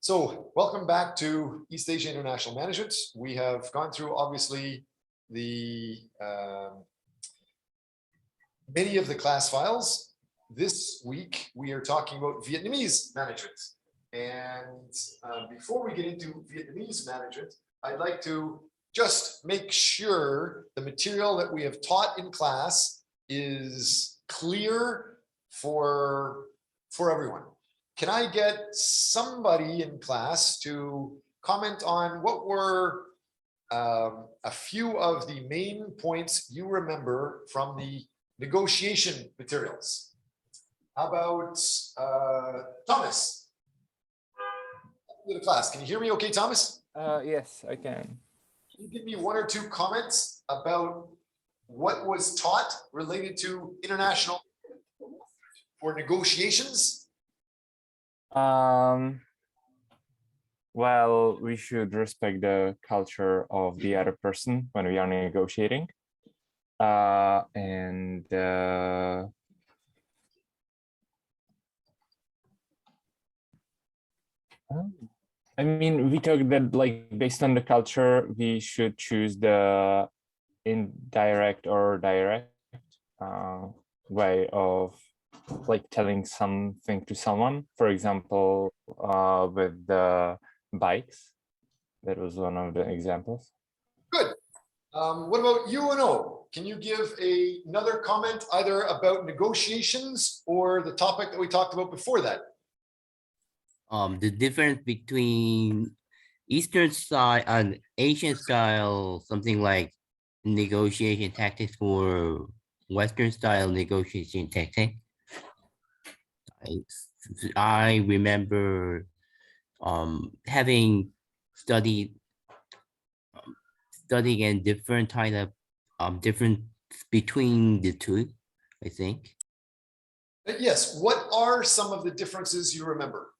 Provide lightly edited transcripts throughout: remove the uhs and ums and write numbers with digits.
So welcome back to East Asia International Management. We have gone through obviously the many of the class files. This week we are talking about Vietnamese management. And before we get into Vietnamese management, I'd like to just make sure the material that we have taught in class is clear for everyone. Can I get somebody in class to comment on what were a few of the main points you remember from the negotiation materials? How about Thomas? To the class. Can you hear me okay, Thomas? Yes, I can. Can you give me one or two comments about what was taught related to international or negotiations? Well, we should respect the culture of the other person when we are negotiating. I mean, we talked that like based on the culture, we should choose the indirect or direct way of like telling something to someone. For example, with the bikes, that was one of the examples. Good. What about you and O? Can you give another comment either about negotiations or the topic that we talked about before that? The difference between Eastern style and Asian style, something like negotiation tactics or Western style negotiation tactic. I remember having studying and different kind of difference between the two, I think. Yes, what are some of the differences you remember?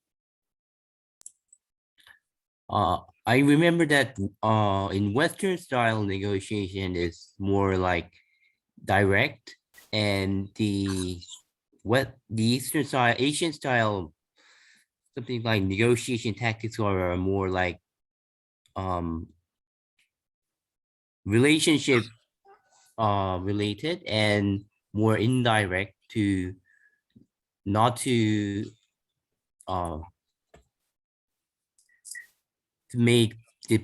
I remember that in Western style negotiation is more like direct, and the Eastern style, Asian style, something like negotiation tactics are more like relationship related and more indirect to not to make the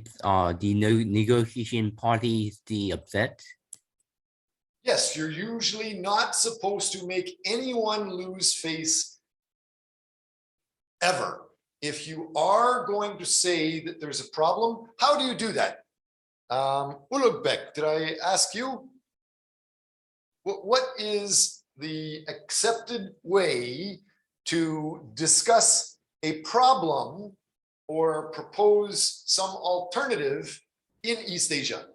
negotiation parties the upset. Yes, you're usually not supposed to make anyone lose face ever. If you are going to say that there's a problem, how do you do that? Ulugbek, did I ask you? What is the accepted way to discuss a problem or propose some alternative in East Asia?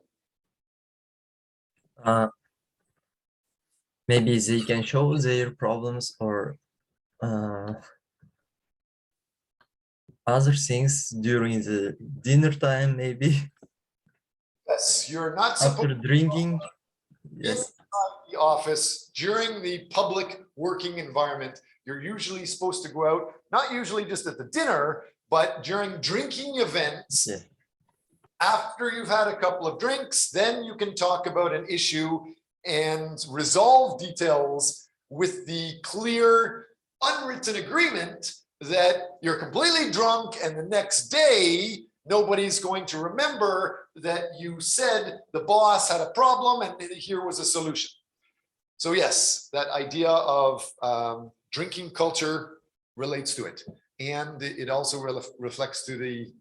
Maybe they can show their problems or other things during the dinner time, maybe. Yes, you're not supposed after drinking. Yes. the office during the public working environment. You're usually supposed to go out, not usually just at the dinner, but during drinking events. Yeah. After you've had a couple of drinks, then you can talk about an issue and resolve details with the clear, unwritten agreement that you're completely drunk and the next day, nobody's going to remember that you said the boss had a problem and here was a solution. So yes, that idea of drinking culture relates to it. And it also reflects to the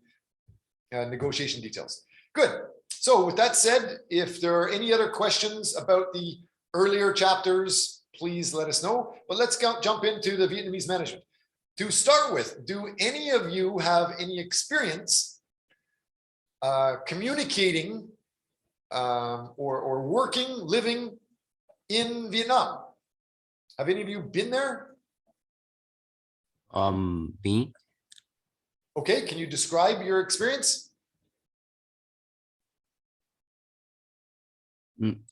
negotiation details. Good. So with that said, if there are any other questions about the earlier chapters, please let us know. But let's jump into the Vietnamese management. To start with, do any of you have any experience communicating or working, living in Vietnam? Have any of you been there? Me. Okay, can you describe your experience?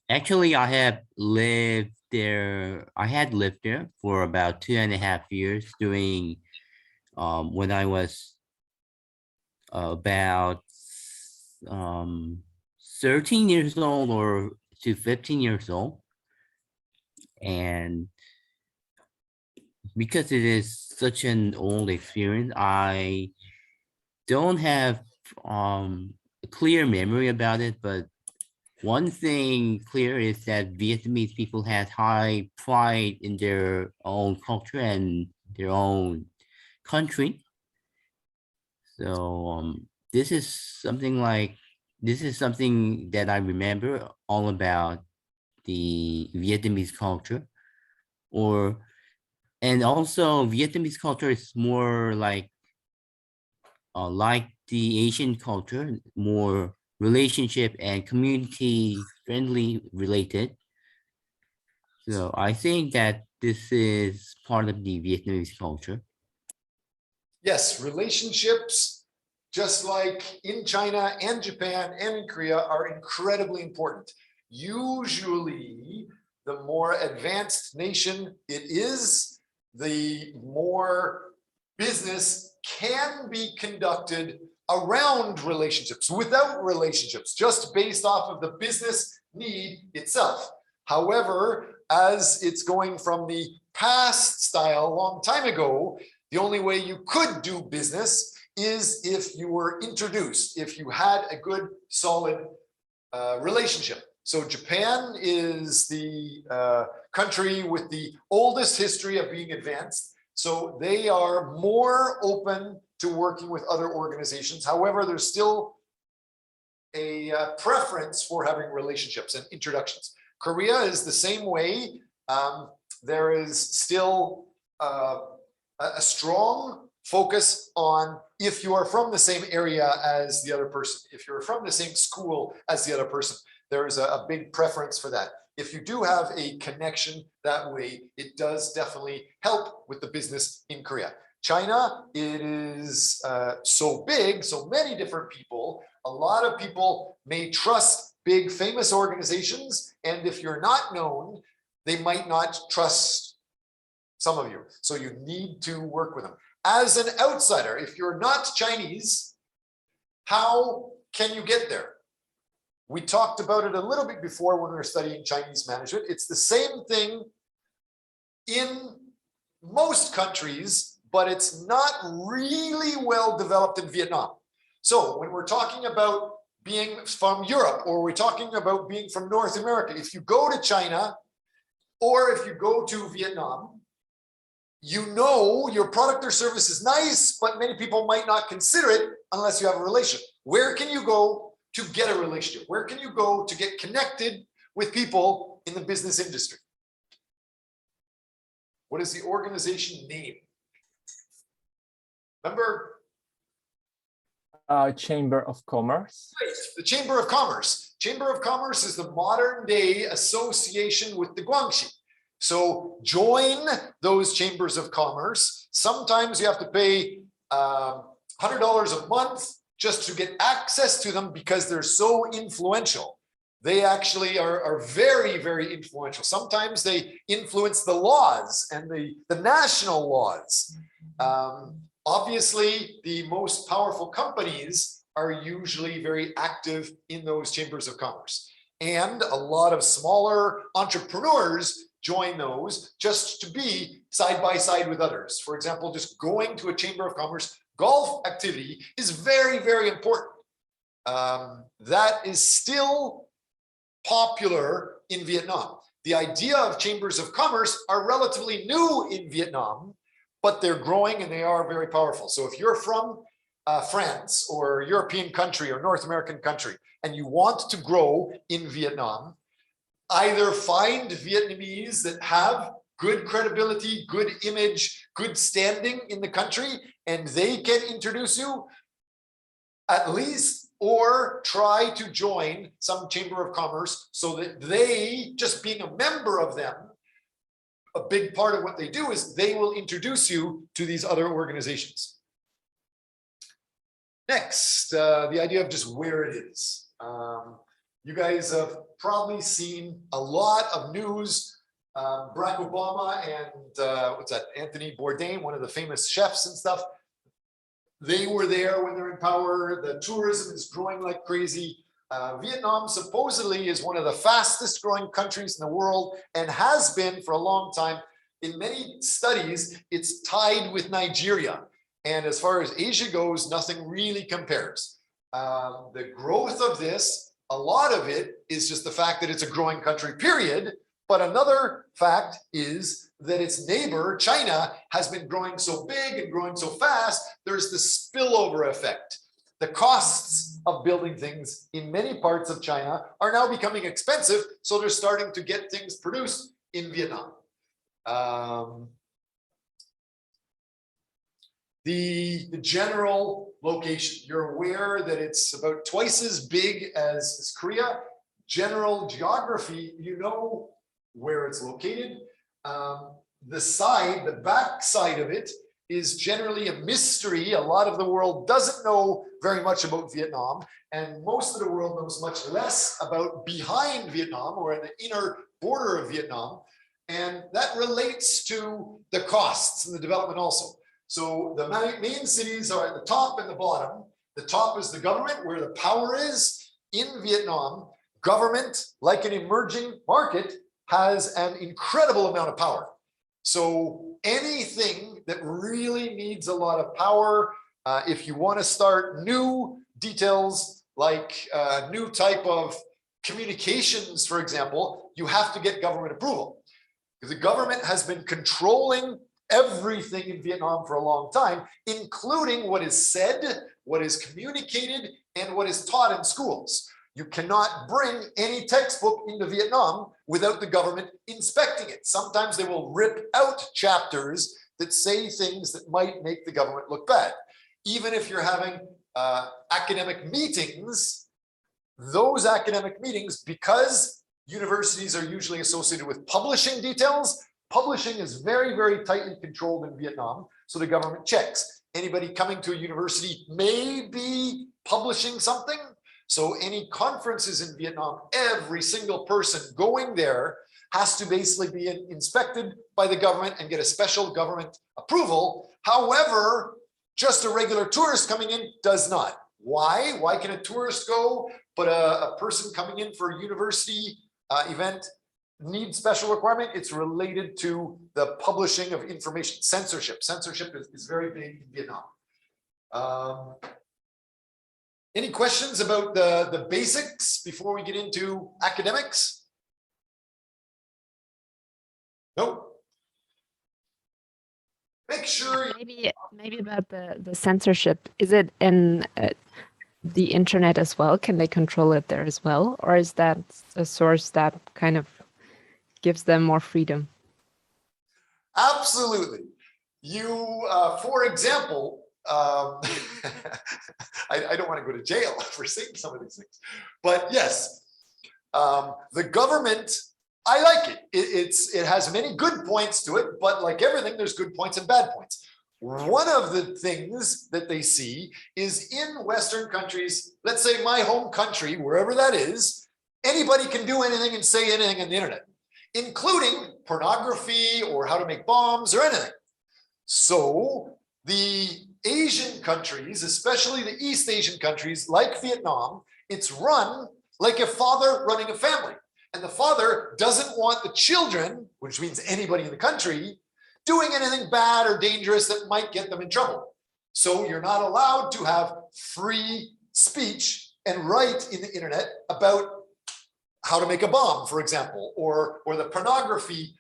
Actually, I have lived there. I had lived there for about 2.5 years during when I was about 13 years old or to 15 years old. And because it is such an old experience, I don't have a clear memory about it, but one thing clear is that Vietnamese people had high pride in their own culture and their own country. So this is something like, this is something that I remember all about the Vietnamese culture. Or, and also Vietnamese culture is more like the Asian culture, more relationship and community friendly related. So I think that this is part of the Vietnamese culture. Yes, relationships, just like in China and Japan and in Korea, are incredibly important. Usually, the more advanced nation it is, the more business can be conducted around relationships, without relationships, just based off of the business need itself. However, as it's going from the past style a long time ago, the only way you could do business is if you were introduced, if you had a good, solid relationship. So Japan is the country with the oldest history of being advanced. So they are more open to working with other organizations. However, there's still a preference for having relationships and introductions. Korea is the same way. There is still a strong focus on if you are from the same area as the other person, if you're from the same school as the other person, there is a big preference for that. If you do have a connection that way, it does definitely help with the business in Korea. China, it is so big, so many different people. A lot of people may trust big famous organizations, and if you're not known, they might not trust some of you. So you need to work with them. As an outsider, if you're not Chinese, how can you get there? We talked about it a little bit before when we were studying Chinese management. It's the same thing in most countries, but it's not really well developed in Vietnam. So when we're talking about being from Europe, or we're talking about being from North America, if you go to China, or if you go to Vietnam, you know your product or service is nice, but many people might not consider it unless you have a relationship. Where can you go to get a relationship? Where can you go to get connected with people in the business industry? What is the organization name? Remember? Chamber of Commerce. The Chamber of Commerce. Chamber of Commerce is the modern day association with the Guangxi. So join those chambers of commerce. Sometimes you have to pay $100 a month just to get access to them because they're so influential. They actually are very, very influential. Sometimes they influence the laws and the national laws. Obviously, the most powerful companies are usually very active in those chambers of commerce. And a lot of smaller entrepreneurs join those just to be side by side with others. For example, just going to a chamber of commerce golf activity is very, very important. That is still popular in Vietnam. The idea of chambers of commerce are relatively new in Vietnam, but they're growing and they are very powerful. So if you're from France or European country or North American country, and you want to grow in Vietnam, either find Vietnamese that have good credibility, good image, good standing in the country, and they can introduce you at least, or try to join some chamber of commerce so that they, just being a member of them, a big part of what they do is they will introduce you to these other organizations. Next, the idea of just where it is. You guys have probably seen a lot of news. Barack Obama and what's that? Anthony Bourdain, one of the famous chefs and stuff. They were there when they're in power. The tourism is growing like crazy. Vietnam supposedly is one of the fastest growing countries in the world and has been for a long time. In many studies, it's tied with Nigeria. And as far as Asia goes, nothing really compares. The growth of this, a lot of it is just the fact that it's a growing country, period. But another fact is that its neighbor, China, has been growing so big and growing so fast, there's the spillover effect. The costs of building things in many parts of China are now becoming expensive, so they're starting to get things produced in Vietnam. The general location, you're aware that it's about twice as big as Korea. General geography, you know where it's located. The back side of it is generally a mystery. A lot of the world doesn't know very much about Vietnam, and most of the world knows much less about behind Vietnam or in the inner border of Vietnam. And that relates to the costs and the development also. So the main cities are at the top and the bottom. The top is the government, where the power is. In Vietnam, government, like an emerging market, has an incredible amount of power. So anything that really needs a lot of power, if you want to start new details, like a new type of communications, for example, you have to get government approval. Because the government has been controlling everything in Vietnam for a long time, including what is said, what is communicated, and what is taught in schools. You cannot bring any textbook into Vietnam without the government inspecting it. Sometimes they will rip out chapters that say things that might make the government look bad. Even if you're having academic meetings, those academic meetings, because universities are usually associated with publishing details, publishing is very, very tightly controlled in Vietnam, so the government checks. Anybody coming to a university may be publishing something. So any conferences in Vietnam, every single person going there has to basically be inspected by the government and get a special government approval. However, just a regular tourist coming in does not. Why? Why can a tourist go, but a person coming in for a university event needs special requirement? It's related to the publishing of information, censorship. Censorship is very big in Vietnam. Any questions about the basics before we get into academics? No? Make sure. Maybe about the censorship. Is it in the internet as well? Can they control it there as well? Or is that a source that kind of gives them more freedom? Absolutely. You, for example, I don't want to go to jail for saying some of these things, but yes, the government, I like it. It has many good points to it, but like everything, there's good points and bad points. One of the things that they see is in Western countries, let's say my home country, wherever that is, anybody can do anything and say anything on the internet, including pornography or how to make bombs or anything. So the Asian countries, especially the East Asian countries like Vietnam, it's run like a father running a family. And the father doesn't want the children, which means anybody in the country, doing anything bad or dangerous that might get them in trouble. So you're not allowed to have free speech and write in the internet about how to make a bomb, for example, or the pornography,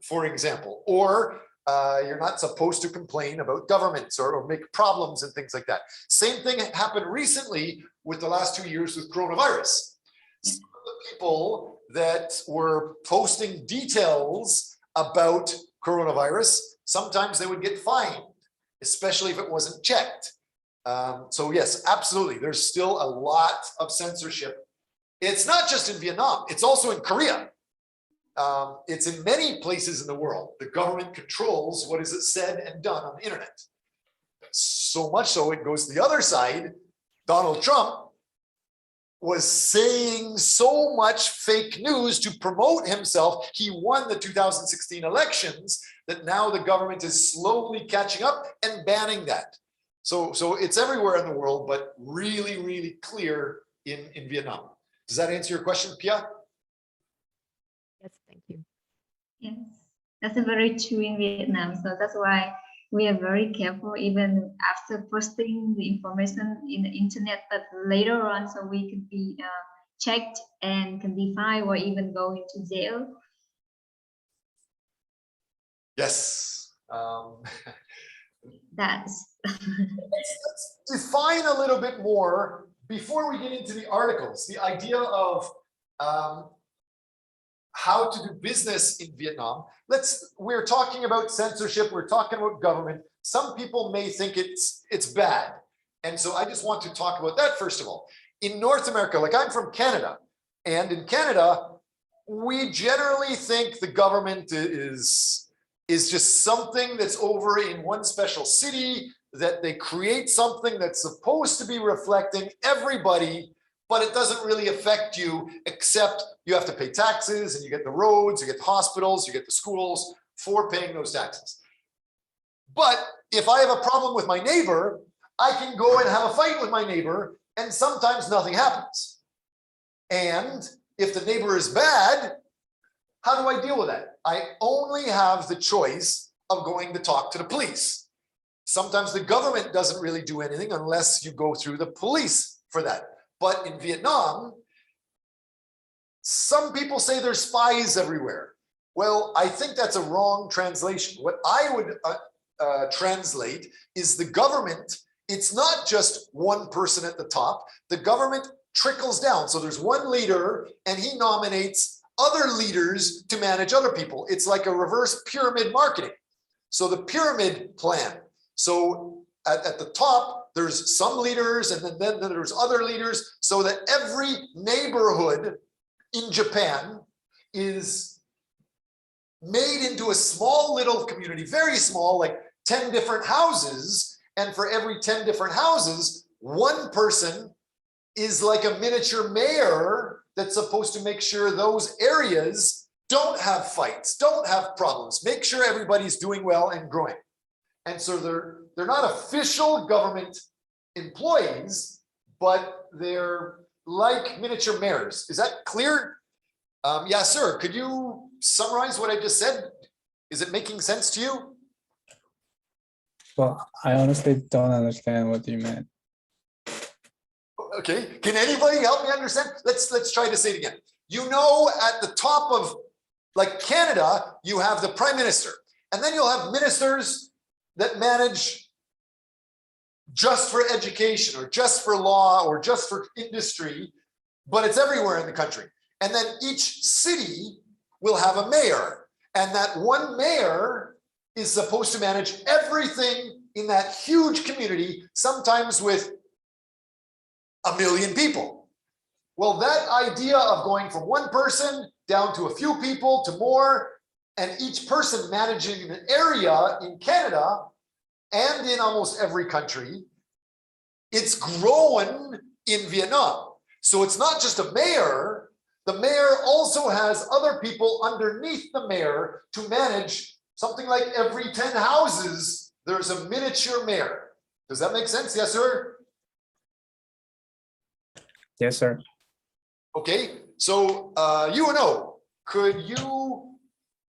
for example, or you're not supposed to complain about governments or make problems and things like that. Same thing happened recently with the last 2 years with coronavirus. Some of the people that were posting details about coronavirus, sometimes they would get fined, especially if it wasn't checked. So yes, absolutely. There's still a lot of censorship. It's not just in Vietnam, it's also in Korea. It's in many places in the world. The government controls what is said and done on the internet. So much so it goes to the other side. Donald Trump was saying so much fake news to promote himself. He won the 2016 elections that now the government is slowly catching up and banning that. So it's everywhere in the world, but really, really clear in Vietnam. Does that answer your question, Pia? Yes, thank you. Yes, that's very true in Vietnam. So that's why we are very careful even after posting the information in the internet, but later on, so we can be checked and can be fined or even go into jail. Yes. That's Let's define a little bit more before we get into the articles, the idea of how to do business in Vietnam. We're talking about censorship, we're talking about government. Some people may think it's bad. And so I just want to talk about that first of all. In North America, like I'm from Canada, and in Canada, we generally think the government is just something that's over in one special city, that they create something that's supposed to be reflecting everybody, but it doesn't really affect you, except you have to pay taxes and you get the roads, you get the hospitals, you get the schools for paying those taxes. But if I have a problem with my neighbor, I can go and have a fight with my neighbor, and sometimes nothing happens. And if the neighbor is bad, how do I deal with that? I only have the choice of going to talk to the police. Sometimes the government doesn't really do anything unless you go through the police for that. But in Vietnam, some people say there's spies everywhere. Well, I think that's a wrong translation. What I would translate is the government, it's not just one person at the top. The government trickles down. So there's one leader and he nominates other leaders to manage other people. It's like a reverse pyramid marketing. So the pyramid plan. So at the top, there's some leaders and then there's other leaders, so that every neighborhood in Japan is made into a small little community, very small, like 10 different houses. And for every 10 different houses, one person is like a miniature mayor that's supposed to make sure those areas don't have fights, don't have problems, make sure everybody's doing well and growing. And so they're not official government employees, but they're like miniature mayors. Is that clear? Yeah, sir. Could you summarize what I just said? Is it making sense to you? Well, I honestly don't understand what you meant. Okay. Can anybody help me understand? Let's try to say it again. You know, at the top of like Canada, you have the prime minister, and then you'll have ministers that manage just for education or just for law or just for industry, but it's everywhere in the country. And then each city will have a mayor, and that one mayor is supposed to manage everything in that huge community, sometimes with 1 million people. Well, that idea of going from one person down to a few people to more, and each person managing an area in Canada and in almost every country, it's grown in Vietnam. So it's not just a mayor. The mayor also has other people underneath the mayor to manage something like every 10 houses, there's a miniature mayor. Does that make sense? Yes, sir? Yes, sir. Okay, so UNO, could you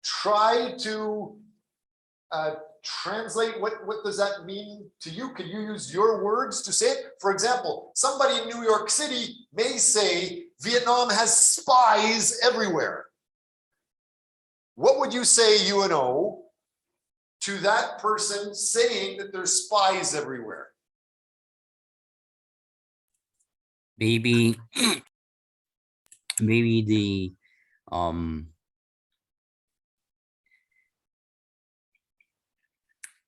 try to translate what does that mean to you? Could you use your words to say it? For example, somebody in New York City may say Vietnam has spies everywhere. What would you say, UNO, to that person saying that there's spies everywhere? Maybe maybe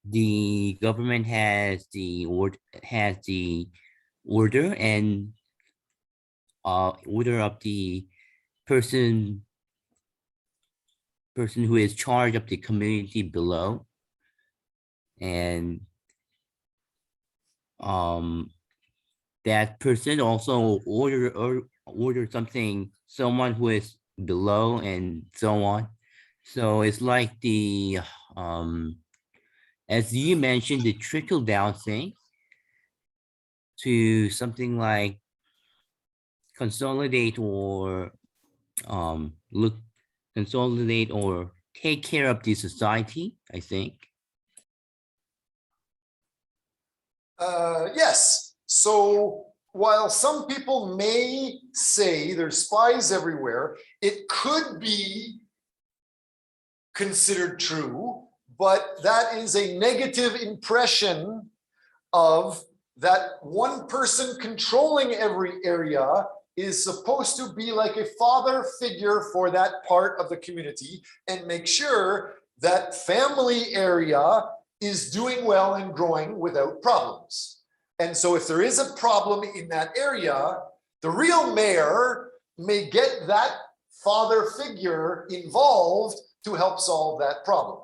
the government has the order and order of the person who is charged of the community below, and that person also order something, someone who is below, and so on. So it's like the as you mentioned, the trickle down thing. to something like consolidate or consolidate or take care of the society, I think. Yes. So while some people may say there's spies everywhere, it could be considered true, but that is a negative impression of that one person controlling every area is supposed to be like a father figure for that part of the community and make sure that family area is doing well and growing without problems. And so if there is a problem in that area, the real mayor may get that father figure involved to help solve that problem.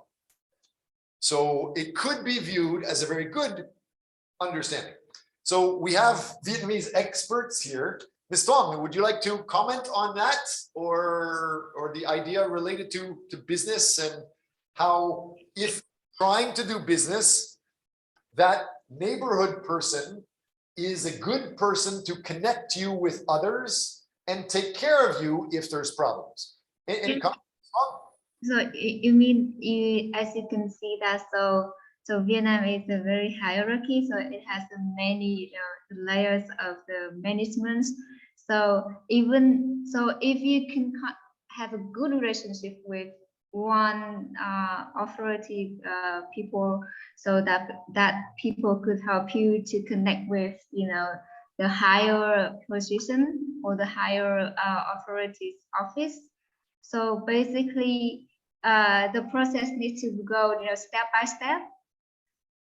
So it could be viewed as a very good understanding. So we have Vietnamese experts here. Ms. Tong, would you like to comment on that or the idea related to business and how if trying to do business, that neighborhood person is a good person to connect you with others and take care of you if there's problems? Any comments? So you mean, as you can see that, so Vietnam is a very hierarchy, so it has many layers of the management. So even so, if you can have a good relationship with one authority people, so that people could help you to connect with, the higher position or the higher authority's office. So basically, the process needs to go, step by step.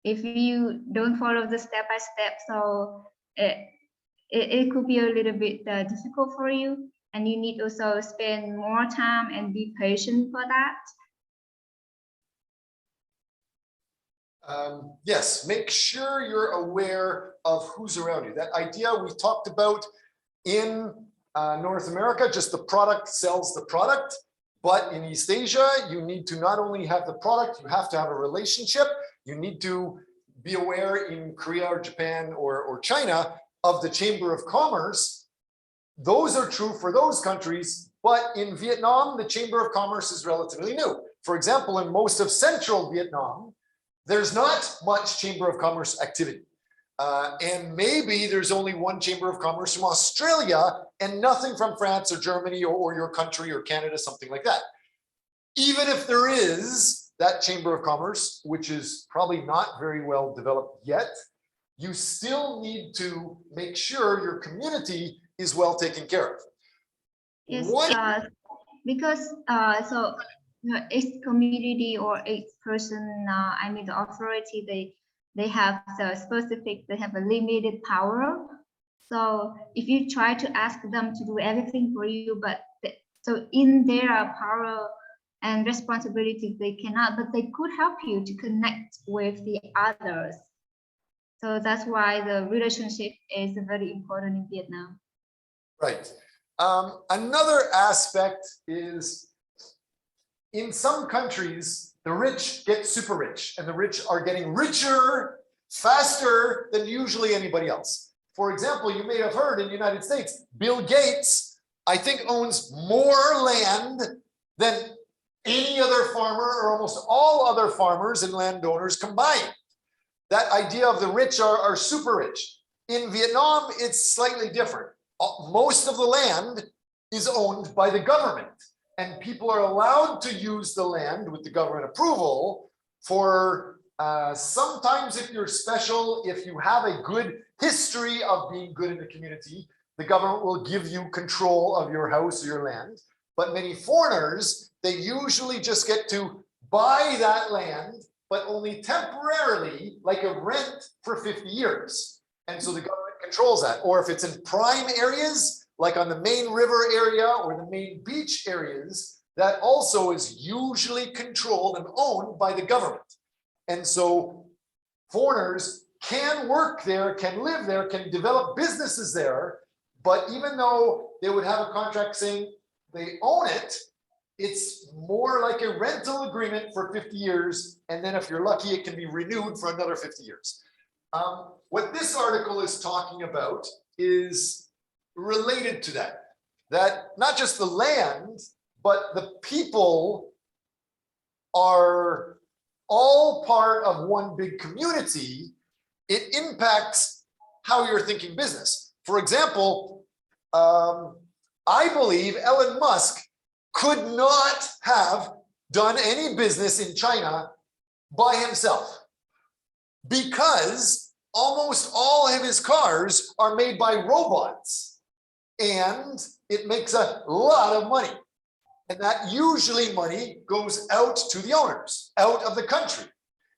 If you don't follow the step by step, so it could be a little bit difficult for you, and you need also spend more time and be patient for that. Yes, make sure you're aware of who's around you. That idea we talked about in North America, just the product sells the product. But in East Asia, you need to not only have the product, you have to have a relationship. You need to be aware in Korea or Japan or China of the Chamber of Commerce. Those are true for those countries, but in Vietnam, the Chamber of Commerce is relatively new. For example, in most of central Vietnam, there's not much Chamber of Commerce activity. And maybe there's only one Chamber of Commerce from Australia and nothing from France or Germany or your country or Canada, something like that. Even if there is that Chamber of Commerce, which is probably not very well developed yet, you still need to make sure your community is well taken care of. Yes, because so each community or each person, I mean the authority, they have the specific, they have a limited power. So if you try to ask them to do everything for you, but so in their power and responsibilities, they cannot, but they could help you to connect with the others. So that's why the relationship is very important in Vietnam. Right. Another aspect is in some countries, the rich get super rich and the rich are getting richer faster than usually anybody else. For example, you may have heard in the United States, Bill Gates, I think, owns more land than any other farmer or almost all other farmers and landowners combined. That idea of the rich are super rich. In Vietnam, it's slightly different. Most of the land is owned by the government, and people are allowed to use the land with the government approval for sometimes if you're special, if you have a good history of being good in the community, the government will give you control of your house or your land. But many foreigners, they usually just get to buy that land, but only temporarily, like a rent for 50 years. And so the government controls that. Or if it's in prime areas, like on the main river area or the main beach areas, that also is usually controlled and owned by the government. And so foreigners can work there, can live there, can develop businesses there, but even though they would have a contract saying they own it, it's more like a rental agreement for 50 years. And then if you're lucky, it can be renewed for another 50 years. What this article is talking about is related to that. That not just the land, but the people are all part of one big community. It impacts how you're thinking business. For example, I believe Elon Musk could not have done any business in China by himself, because almost all of his cars are made by robots, and it makes a lot of money. And that usually money goes out to the owners, out of the country.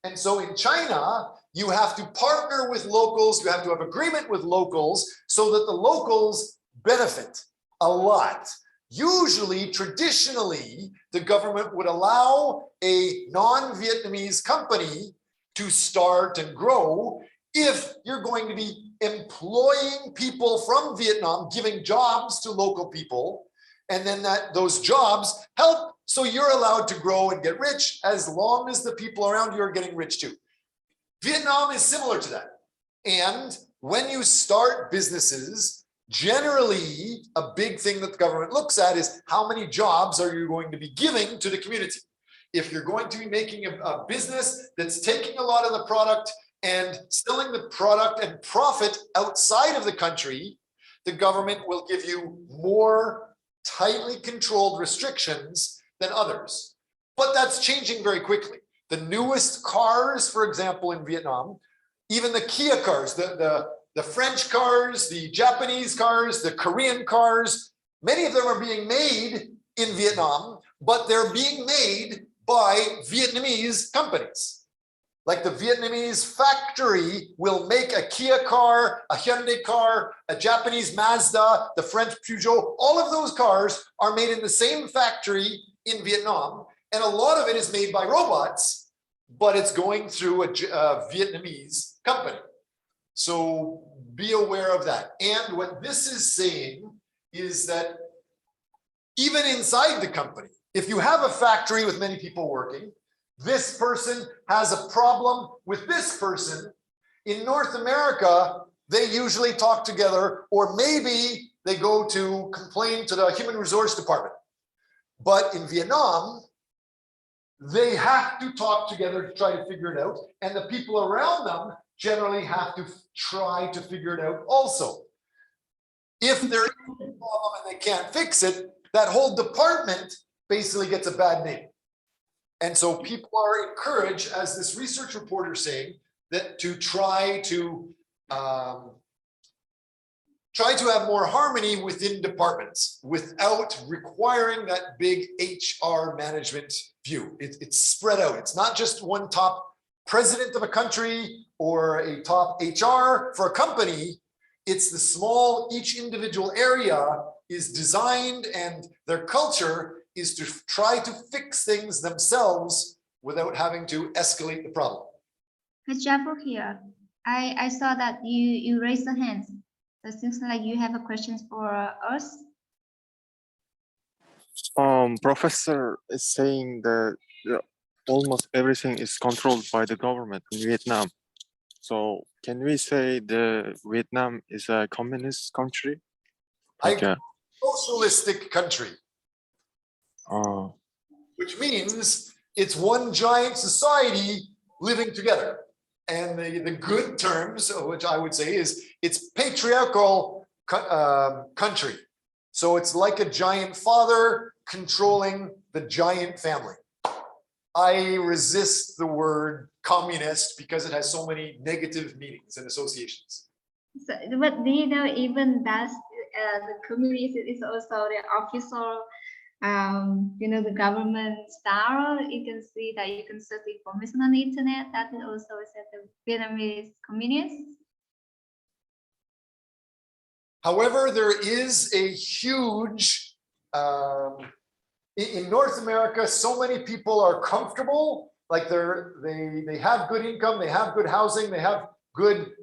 And so in China, you have to partner with locals, you have to have agreement with locals so that the locals benefit a lot. Usually, traditionally, the government would allow a non-Vietnamese company to start and grow if you're going to be employing people from Vietnam, giving jobs to local people, and then those jobs help, so you're allowed to grow and get rich as long as the people around you are getting rich too. Vietnam is similar to that. And when you start businesses, generally a big thing that the government looks at is how many jobs are you going to be giving to the community? If you're going to be making a business that's taking a lot of the product and selling the product and profit outside of the country, the government will give you more tightly controlled restrictions than others. But that's changing very quickly. The newest cars, for example, in Vietnam, even the Kia cars, the French cars, the Japanese cars, the Korean cars, many of them are being made in Vietnam, but they're being made by Vietnamese companies. Like the Vietnamese factory will make a Kia car, a Hyundai car, a Japanese Mazda, the French Peugeot. All of those cars are made in the same factory in Vietnam. And a lot of it is made by robots, but it's going through a Vietnamese company. So be aware of that. And what this is saying is that even inside the company, if you have a factory with many people working, this person has a problem with this person. In North America, they usually talk together, or maybe they go to complain to the human resource department. But in Vietnam, they have to talk together to try to figure it out. And the people around them generally have to try to figure it out also. If there is a problem and they can't fix it, that whole department basically gets a bad name. And so people are encouraged, as this research reporter is saying, that to try to have more harmony within departments without requiring that big HR management view. It's spread out. It's not just one top president of a country or a top HR for a company. It's the small, each individual area is designed, and their culture is to try to fix things themselves without having to escalate the problem. Kajabu here. I saw that you raised the hand. So it seems like you have a question for us. Professor is saying that almost everything is controlled by the government in Vietnam. So can we say the Vietnam is a communist country? Like a Socialistic country. Which means it's one giant society living together. And the good terms, which I would say, is it's patriarchal country. So it's like a giant father controlling the giant family. I resist the word communist because it has so many negative meanings and associations. So, but do you know, even that's the communist is also the official, the government style. You can see that you can search information on the internet. That is also said the Vietnamese communist. However, there is a huge, in North America, so many people are comfortable, like they have good income, they have good housing, they have good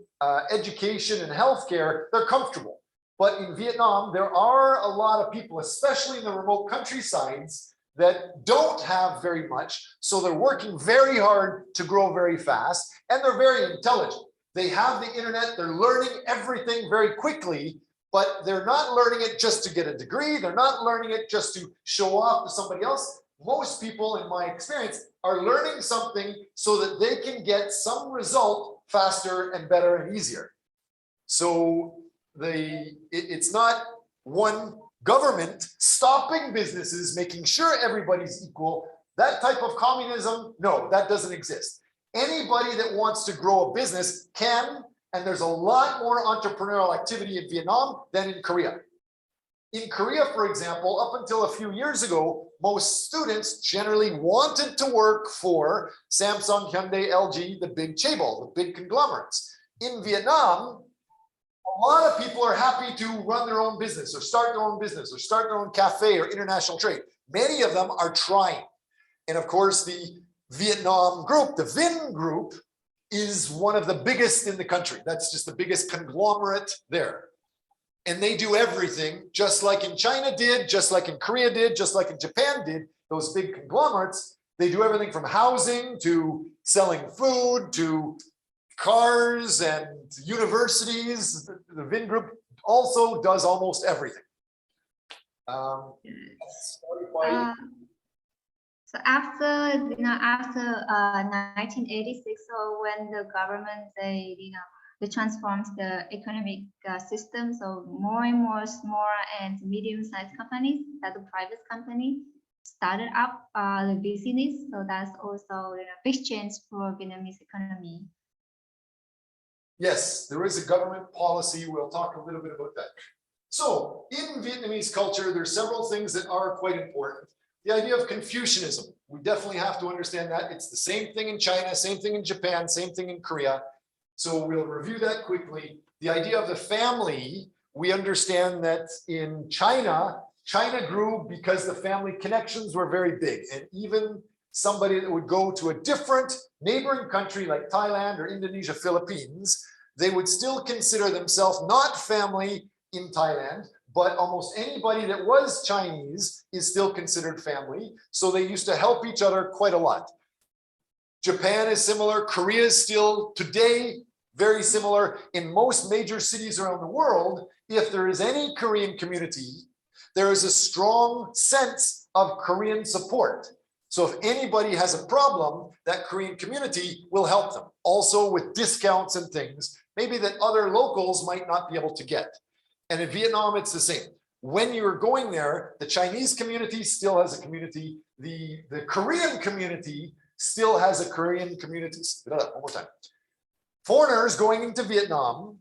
education and healthcare, they're comfortable. But in Vietnam, there are a lot of people, especially in the remote countrysides, that don't have very much. So they're working very hard to grow very fast, and they're very intelligent. They have the internet, they're learning everything very quickly, but they're not learning it just to get a degree. They're not learning it just to show off to somebody else. Most people, in my experience, are learning something so that they can get some result faster and better and easier. So it's not one government stopping businesses, making sure everybody's equal. That type of communism, no, that doesn't exist. Anybody that wants to grow a business can, and there's a lot more entrepreneurial activity in Vietnam than in Korea. In Korea, for example, up until a few years ago, most students generally wanted to work for Samsung, Hyundai, LG, the big chaebol, the big conglomerates. In Vietnam, a lot of people are happy to run their own business or start their own business or start their own cafe or international trade. Many of them are trying. And of course, the Vietnam group, the Vin group, is one of the biggest in the country. That's just the biggest conglomerate there. And they do everything just like in China did, just like in Korea did, just like in Japan did, those big conglomerates. They do everything from housing to selling food to cars and universities. The Vin group also does almost everything. So after 1986, so when the government they transforms the economic system, so more and more small and medium-sized companies, that the private company started up the business. So that's also a big change for Vietnamese economy. Yes, there is a government policy. We'll talk a little bit about that. So in Vietnamese culture, there's several things that are quite important. The idea of Confucianism, we definitely have to understand that. It's the same thing in China, same thing in Japan, same thing in Korea. So we'll review that quickly. The idea of the family, we understand that in China, China grew because the family connections were very big. And even somebody that would go to a different neighboring country like Thailand or Indonesia, Philippines, they would still consider themselves not family in Thailand, but almost anybody that was Chinese is still considered family. So they used to help each other quite a lot. Japan is similar. Korea is still today very similar. In most major cities around the world, if there is any Korean community, there is a strong sense of Korean support. So if anybody has a problem, that Korean community will help them. Also with discounts and things, maybe that other locals might not be able to get. And in Vietnam, it's the same. When you're going there, the Chinese community still has a community. The Korean community still has a Korean community. One more time. Foreigners going into Vietnam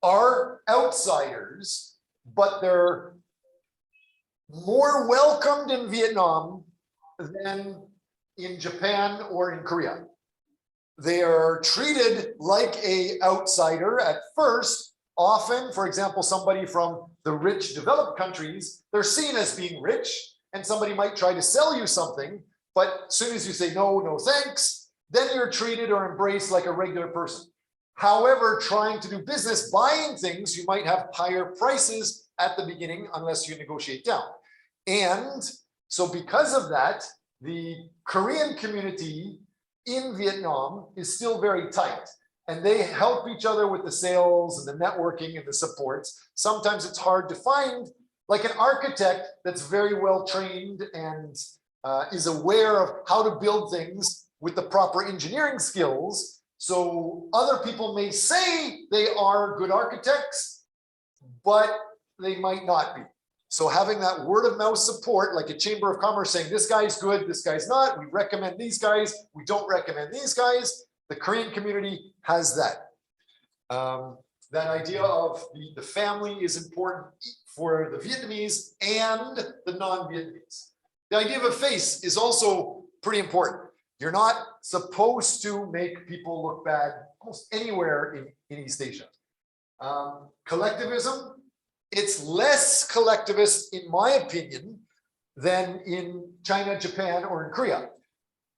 are outsiders, but they're more welcomed in Vietnam than in Japan or in Korea. They are treated like an outsider at first. Often, for example, somebody from the rich developed countries, they're seen as being rich, and somebody might try to sell you something, but as soon as you say no, no thanks, then you're treated or embraced like a regular person. However, trying to do business, buying things, you might have higher prices at the beginning unless you negotiate down. And so because of that, the Korean community in Vietnam is still very tight. And they help each other with the sales and the networking and the supports. Sometimes it's hard to find like an architect that's very well trained and is aware of how to build things with the proper engineering skills. So other people may say they are good architects, but they might not be. So having that word of mouth support, like a chamber of commerce saying, this guy's good, this guy's not, we recommend these guys, we don't recommend these guys. The Korean community has that. That idea of the family is important for the Vietnamese and the non-Vietnamese. The idea of a face is also pretty important. You're not supposed to make people look bad almost anywhere in East Asia. Collectivism, it's less collectivist, in my opinion, than in China, Japan, or in Korea.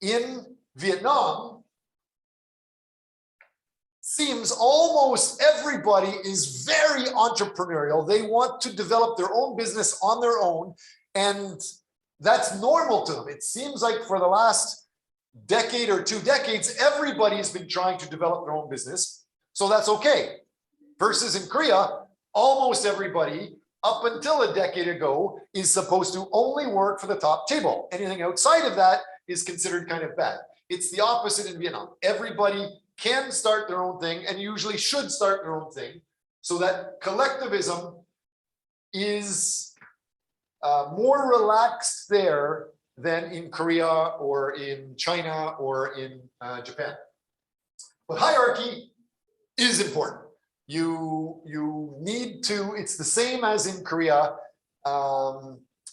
In Vietnam, seems almost everybody is very entrepreneurial. They want to develop their own business on their own, and that's normal to them. It seems like for the last decade or 2 decades, everybody's been trying to develop their own business. So that's okay. Versus in Korea, almost everybody up until a decade ago is supposed to only work for the top table. Anything outside of that is considered kind of bad. It's the opposite in Vietnam. Everybody can start their own thing and usually should start their own thing, so that collectivism is more relaxed there than in Korea or in China or in Japan. But hierarchy is important. You need to, it's the same as in Korea,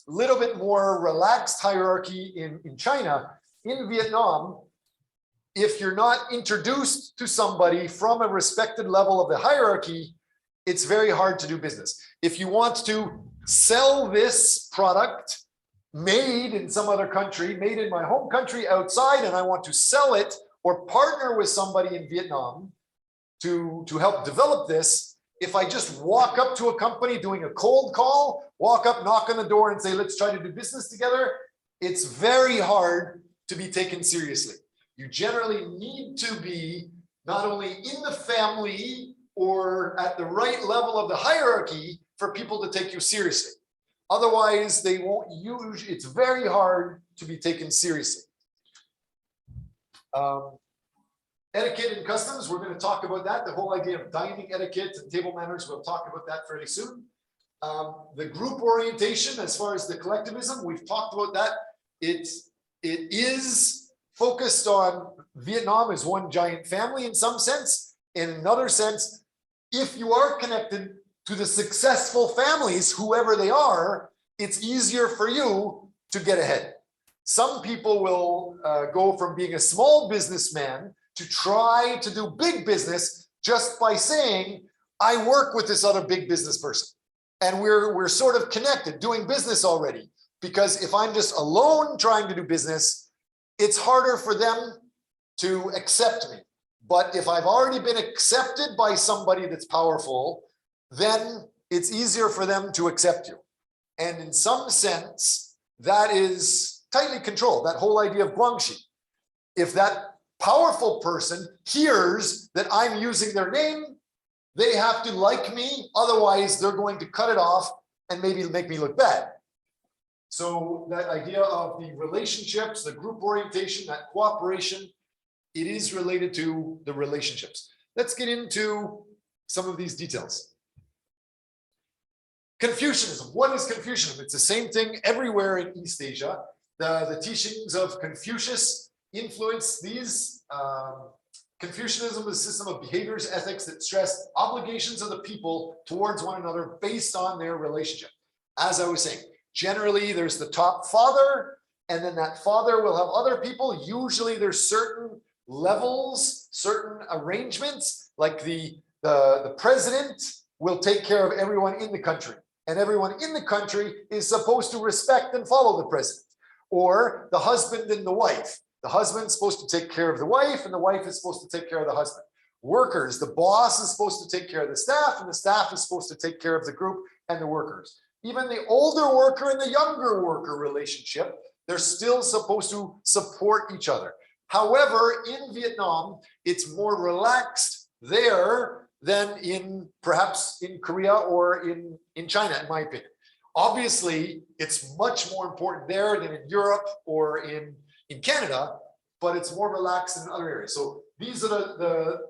little bit more relaxed hierarchy in China. In Vietnam, if you're not introduced to somebody from a respected level of the hierarchy, it's very hard to do business. If you want to sell this product made in some other country, made in my home country outside, and I want to sell it or partner with somebody in Vietnam to help develop this, if I just walk up to a company doing a cold call, walk up, knock on the door and say, let's try to do business together, it's very hard to be taken seriously. You generally need to be not only in the family or at the right level of the hierarchy for people to take you seriously. Otherwise, they won't use, it's very hard to be taken seriously. Etiquette and customs, we're going to talk about that. The whole idea of dining etiquette and table manners, we'll talk about that fairly soon. The group orientation, as far as the collectivism, we've talked about that. It is focused on Vietnam as one giant family in some sense. In another sense, if you are connected to the successful families, whoever they are, it's easier for you to get ahead. Some people will go from being a small businessman to try to do big business just by saying, I work with this other big business person. And we're sort of connected, doing business already. Because if I'm just alone trying to do business, it's harder for them to accept me. But if I've already been accepted by somebody that's powerful, then it's easier for them to accept you. And in some sense, that is tightly controlled, that whole idea of guangxi. If that powerful person hears that I'm using their name, they have to like me, otherwise they're going to cut it off and maybe make me look bad. So that idea of the relationships, the group orientation, that cooperation, it is related to the relationships. Let's get into some of these details. Confucianism. What is Confucianism? It's the same thing everywhere in East Asia. The teachings of Confucius influence these. Confucianism is a system of behaviors, ethics that stress obligations of the people towards one another based on their relationship. As I was saying, generally there's the top father, and then that father will have other people. Usually there's certain levels, certain arrangements, like the president will take care of everyone in the country, and everyone in the country is supposed to respect and follow the president. Or the husband and the wife. The husband's supposed to take care of the wife, and the wife is supposed to take care of the husband. Workers, the boss is supposed to take care of the staff, and the staff is supposed to take care of the group and the workers. Even the older worker and the younger worker relationship, they're still supposed to support each other. However, in Vietnam, it's more relaxed there than in perhaps in Korea or in China, in my opinion. Obviously, it's much more important there than in Europe or in Canada, but it's more relaxed in other areas. So these are the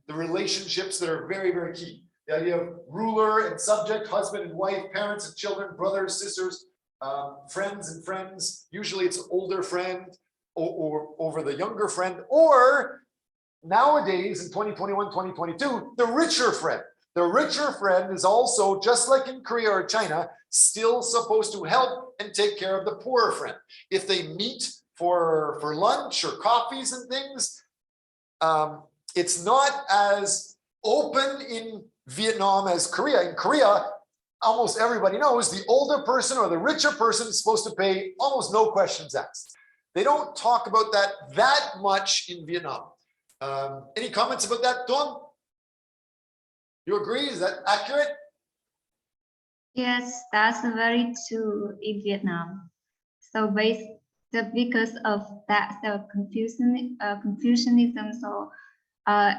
relationships that are very, very key. The idea of ruler and subject, husband and wife, parents and children, brothers, sisters, friends and friends. Usually it's an older friend or over the younger friend, or nowadays in 2021, 2022, the richer friend. The richer friend is also, just like in Korea or China, still supposed to help and take care of the poorer friend. If they meet for lunch or coffees and things, it's not as open in Vietnam as Korea. In Korea, almost everybody knows the older person or the richer person is supposed to pay almost no questions asked. They don't talk about that much in Vietnam. Any comments about that, Tuan? You agree? Is that accurate? Yes, that's very true in Vietnam. So because of that, so Confucianism, so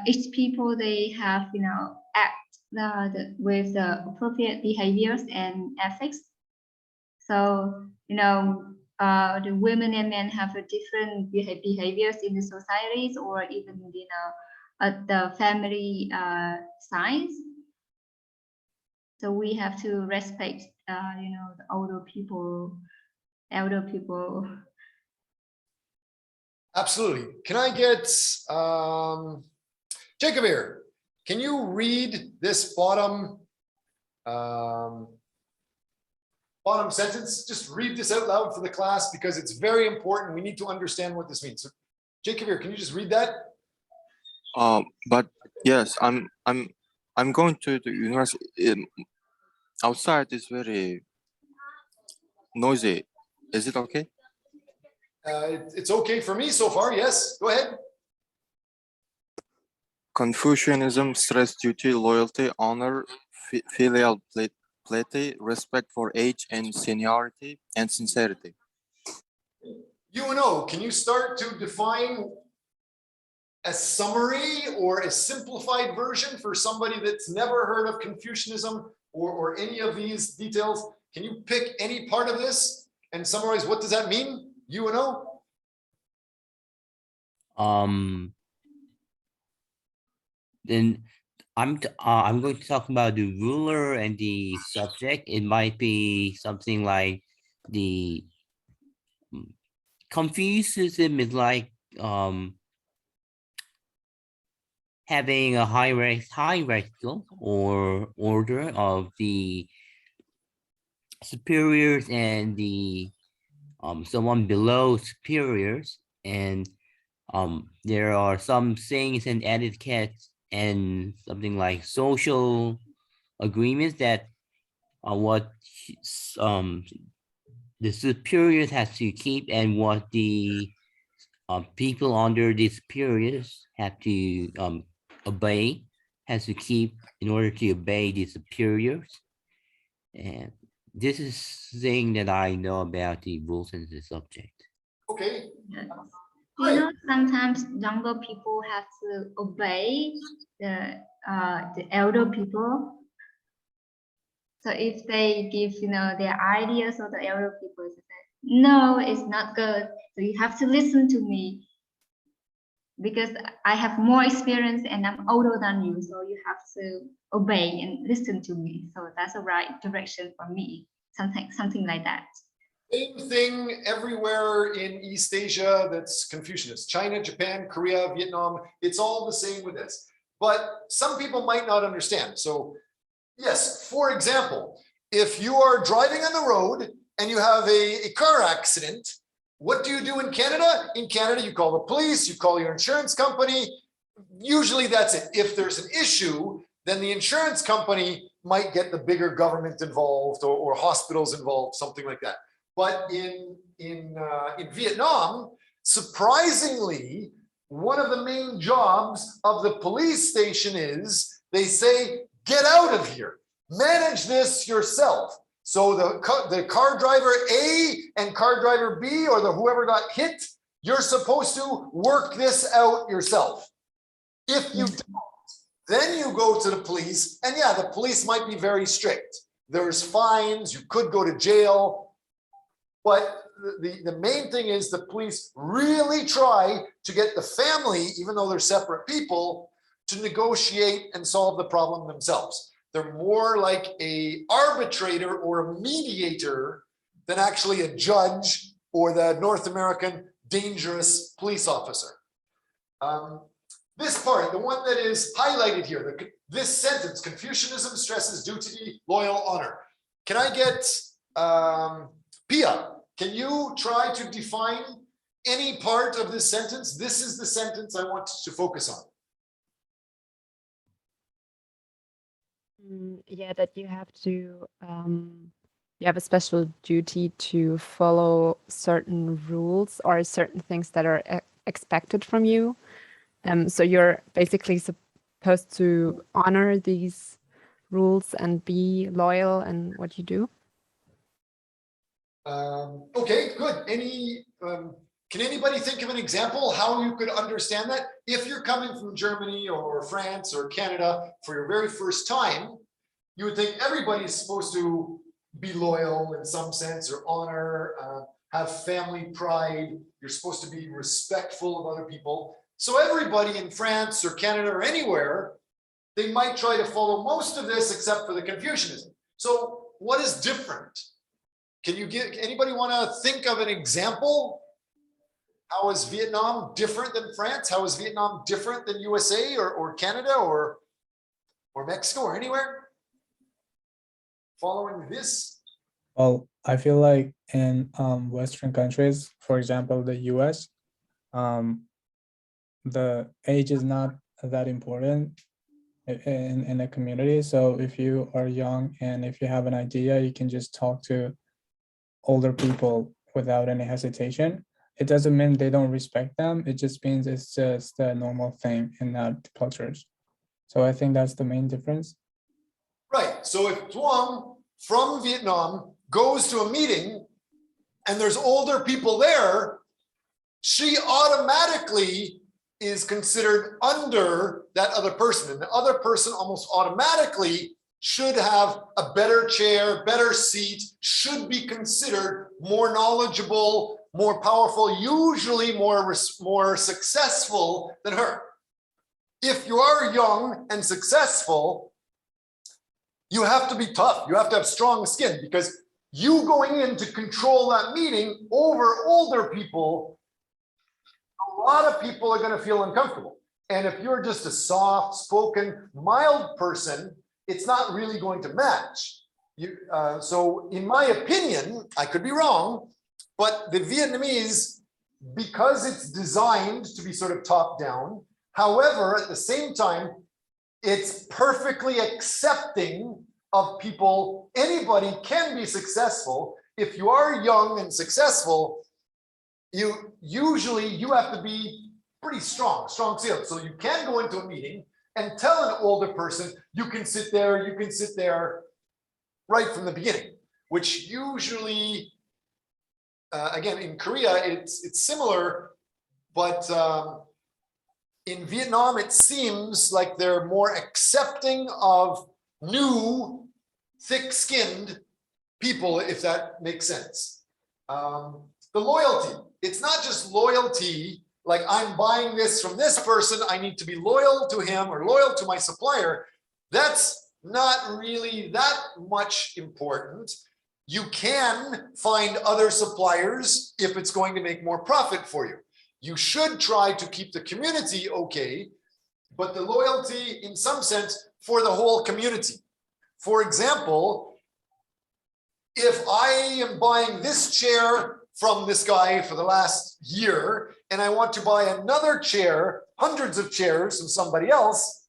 each people they have act with the appropriate behaviors and ethics. So the women and men have a different behaviors in the societies, or even at the family size. So we have to respect the older people. Absolutely. Can I get Jacob here? Can you read this bottom sentence? Just read this out loud for the class because it's very important. We need to understand what this means. So, Jacob here, can you just read that? But yes, I'm going to the university. Outside is very noisy. Is it okay? It's okay for me so far. Yes, go ahead. Confucianism stress duty, loyalty, honor, filial piety, respect for age and seniority, and sincerity. UNO, can you start to define a summary or a simplified version for somebody that's never heard of Confucianism or any of these details? Can you pick any part of this and summarize what does that mean? UNO? Then I'm going to talk about the ruler and the subject. It might be something like the Confucianism is like having a hierarchical or order of the superiors and the someone below superiors, and there are some things and etiquettes and something like social agreements that are what the superiors has to keep, and what the people under the superiors have to obey, has to keep in order to obey the superiors. And this is thing that I know about the rules and the subject. Okay. Sometimes younger people have to obey the elder people. So if they give their ideas, or the elder people say, no, it's not good. So you have to listen to me because I have more experience and I'm older than you. So you have to obey and listen to me. So that's the right direction for me. Something like that. Same thing everywhere in East Asia that's Confucianist. China, Japan, Korea, Vietnam, it's all the same with this. But some people might not understand. So yes, for example, if you are driving on the road and you have a car accident, what do you do in Canada? In Canada, you call the police, you call your insurance company. Usually that's it. If there's an issue, then the insurance company might get the bigger government involved or hospitals involved, something like that. But in Vietnam, surprisingly, one of the main jobs of the police station is they say, get out of here, manage this yourself. So the car driver A and car driver B, or whoever got hit, you're supposed to work this out yourself. If you don't, then you go to the police, and yeah, the police might be very strict. There's fines, you could go to jail. But the main thing is the police really try to get the family, even though they're separate people, to negotiate and solve the problem themselves. They're more like an arbitrator or a mediator than actually a judge or the North American dangerous police officer. This part, the one that is highlighted here, this sentence, Confucianism stresses duty, loyal, honor. Can I get Pia? Can you try to define any part of this sentence? This is the sentence I want to focus on. Yeah, that you have to, you have a special duty to follow certain rules or certain things that are expected from you. So you're basically supposed to honor these rules and be loyal in what you do. Okay, good. Any Can anybody think of an example how you could understand that? If you're coming from Germany or France or Canada for your very first time, you would think everybody's supposed to be loyal in some sense, or honor, have family pride. You're supposed to be respectful of other people. So everybody in France or Canada or anywhere, they might try to follow most of this except for the Confucianism. So what is different? Can you give, anybody want to think of an example? How is Vietnam different than France? How is Vietnam different than USA or Canada or Mexico or anywhere? Following this? Well, I feel like in Western countries, for example, the US, the age is not that important in a community. So if you are young and if you have an idea, you can just talk to older people without any hesitation. It doesn't mean they don't respect them. It just means it's just a normal thing in that cultures. So I think that's the main difference. Right. So if Tuong from Vietnam goes to a meeting and there's older people there, she automatically is considered under that other person. And the other person almost automatically should have a better chair, better seat, should be considered more knowledgeable, more powerful, usually more successful than her. If you are young and successful, you have to be tough. You have to have strong skin, because you going in to control that meeting over older people, a lot of people are going to feel uncomfortable. And if you're just a soft-spoken, mild person, it's not really going to match. So in my opinion, I could be wrong, but the Vietnamese, because it's designed to be sort of top-down, however, at the same time, it's perfectly accepting of people. Anybody can be successful. If you are young and successful, you have to be pretty strong sales. So you can go into a meeting and tell an older person, you can sit there right from the beginning, which usually, again, in Korea, it's similar, but in Vietnam, it seems like they're more accepting of new, thick-skinned people, if that makes sense. The loyalty, it's not just loyalty, like I'm buying this from this person, I need to be loyal to him or loyal to my supplier. That's not really that much important. You can find other suppliers if it's going to make more profit for you. You should try to keep the community okay, but the loyalty in some sense for the whole community. For example, if I am buying this chair from this guy for the last year, and I want to buy another chair, hundreds of chairs from somebody else,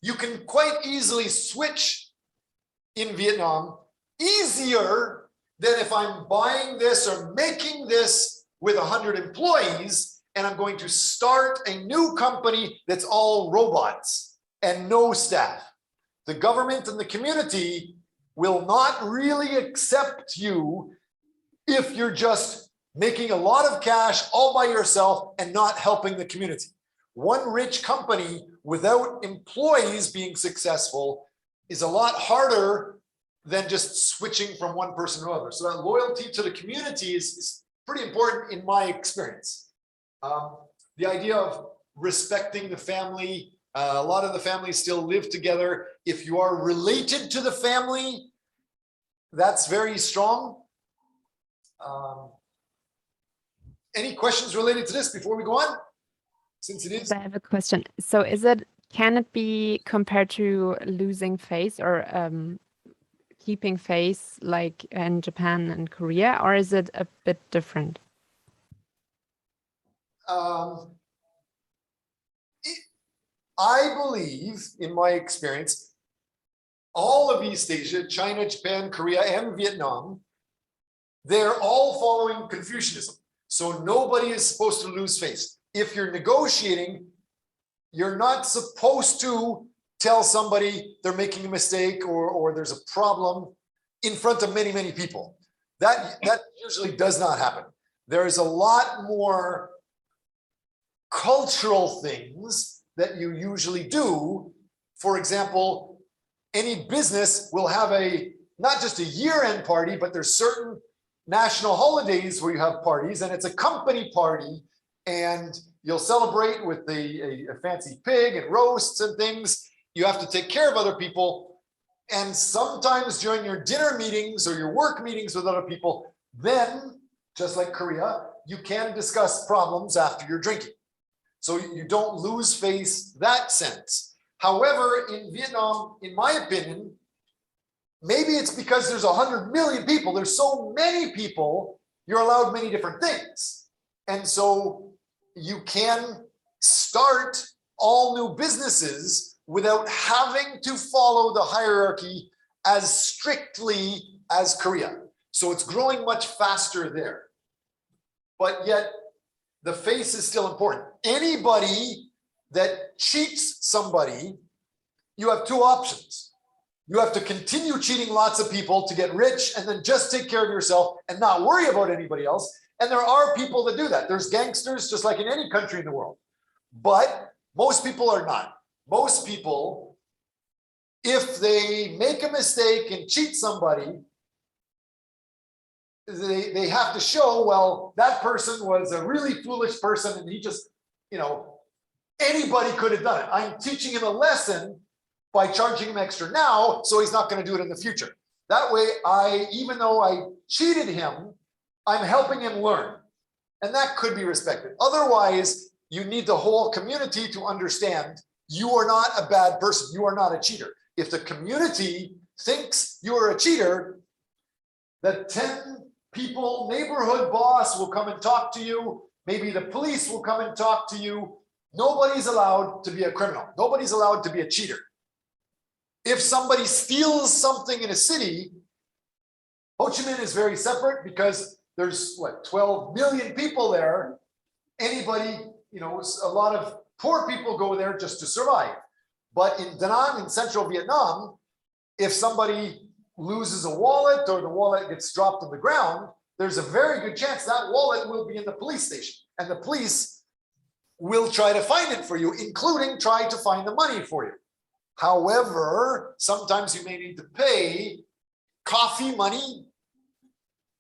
you can quite easily switch in Vietnam easier than if I'm buying this or making this with 100 employees, and I'm going to start a new company that's all robots and no staff. The government and the community will not really accept you if you're just making a lot of cash all by yourself and not helping the community. One rich company without employees being successful is a lot harder than just switching from one person to another. So that loyalty to the community is pretty important in my experience. The idea of respecting the family, a lot of the families still live together. If you are related to the family, that's very strong. Any questions related to this before we go on? Since it is. I have a question. So can it be compared to losing face or keeping face like in Japan and Korea, or is it a bit different? I believe, in my experience, all of East Asia, China, Japan, Korea, and Vietnam, they're all following Confucianism. So nobody is supposed to lose face. If you're negotiating, you're not supposed to tell somebody they're making a mistake or there's a problem in front of many, many people. That usually does not happen. There's a lot more cultural things that you usually do. For example, any business will have not just a year-end party, but there's certain national holidays where you have parties, and it's a company party, and you'll celebrate with a fancy pig and roasts and things. You have to take care of other people. And sometimes during your dinner meetings or your work meetings with other people, then, just like Korea, you can discuss problems after you're drinking. So you don't lose face that sense. However, in Vietnam, in my opinion, maybe it's because there's 100 million people. There's so many people, you're allowed many different things. And so you can start all new businesses without having to follow the hierarchy as strictly as Korea. So it's growing much faster there. But yet the face is still important. Anybody that cheats somebody, you have two options. You have to continue cheating lots of people to get rich and then just take care of yourself and not worry about anybody else. And there are people that do that. There's gangsters just like in any country in the world. But most people are not. Most people, if they make a mistake and cheat somebody, they have to show, well, that person was a really foolish person and he just, anybody could have done it. I'm teaching him a lesson by charging him extra now, so he's not going to do it in the future. That way, even though I cheated him, I'm helping him learn. And that could be respected. Otherwise, you need the whole community to understand you are not a bad person. You are not a cheater. If the community thinks you are a cheater, the 10 people neighborhood boss will come and talk to you. Maybe the police will come and talk to you. Nobody's allowed to be a criminal. Nobody's allowed to be a cheater. If somebody steals something in a city, Ho Chi Minh is very separate because there's 12 million people there. Anybody, a lot of poor people go there just to survive. But in Da Nang, in central Vietnam, if somebody loses a wallet or the wallet gets dropped on the ground, there's a very good chance that wallet will be in the police station. And the police will try to find it for you, including try to find the money for you. However, sometimes you may need to pay coffee money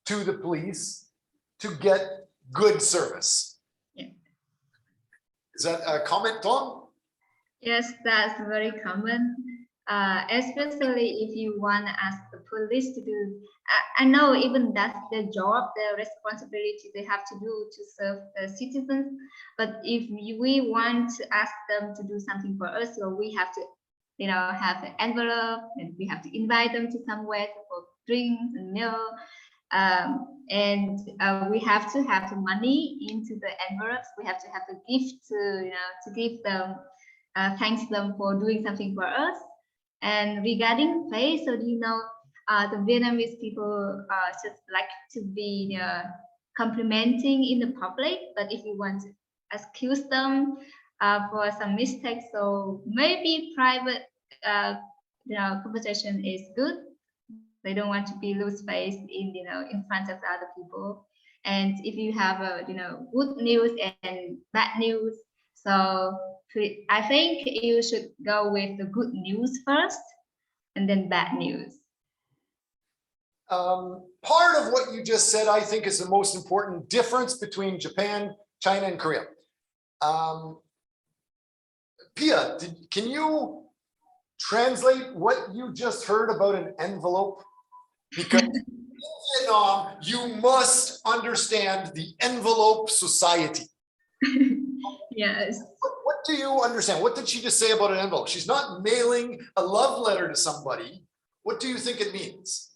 to the police to get good service. Yeah. Is that a comment, Tom? Yes, that's very common. Especially if you want to ask the police to do, I know even that's their job, their responsibility they have to do to serve the citizens. But if we want to ask them to do something for us, so we have to, have an envelope and we have to invite them to somewhere for drinks and meal. And we have to have the money into the envelopes. We have to have a gift to give them, thanks them for doing something for us. And regarding face, so the Vietnamese people just like to be complimenting in the public. But if you want to excuse them for some mistakes, so maybe private conversation is good. They don't want to be lose face in front of other people. And if you have good news and bad news, so I think you should go with the good news first and then bad news. Part of what you just said, I think, is the most important difference between Japan, China, and Korea. Pia, can you translate what you just heard about an envelope? Because in Vietnam, you must understand the envelope society. Yes. What do you understand? What did she just say about an envelope? She's not mailing a love letter to somebody. What do you think it means?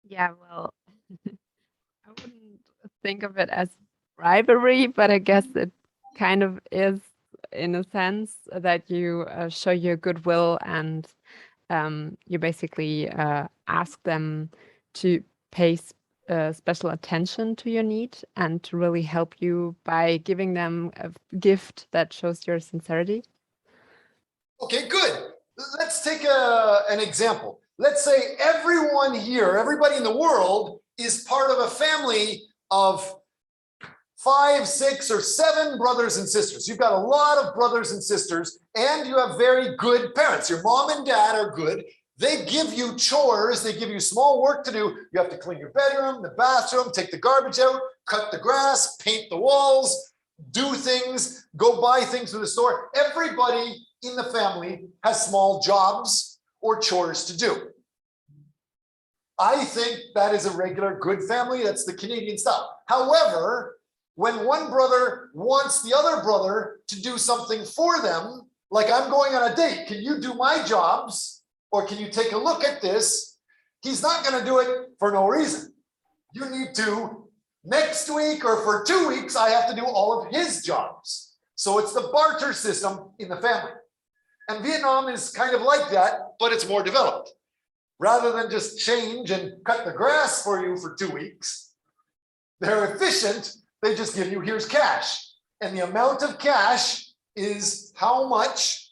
Yeah, well, I wouldn't think of it as bribery, but I guess it kind of is, in a sense, that you show your goodwill and you basically ask them to pay special attention to your need and to really help you by giving them a gift that shows your sincerity. Okay, good. Let's take an example. Let's say everyone here, everybody in the world is part of a family of 5, 6, or 7 brothers and sisters. You've got a lot of brothers and sisters, and you have very good parents. Your mom and dad are good. They give you chores. They give you small work to do. You have to clean your bedroom, the bathroom, take the garbage out, cut the grass, paint the walls, do things, go buy things to the store. Everybody in the family has small jobs or chores to do. I think that is a regular good family. That's the Canadian style. However, when one brother wants the other brother to do something for them, like I'm going on a date, can you do my jobs? Or can you take a look at this? He's not going to do it for no reason. You need to, next week or for 2 weeks, I have to do all of his jobs. So it's the barter system in the family. And Vietnam is kind of like that, but it's more developed. Rather than just change and cut the grass for you for 2 weeks, they're efficient. They just give you, here's cash. And the amount of cash is how much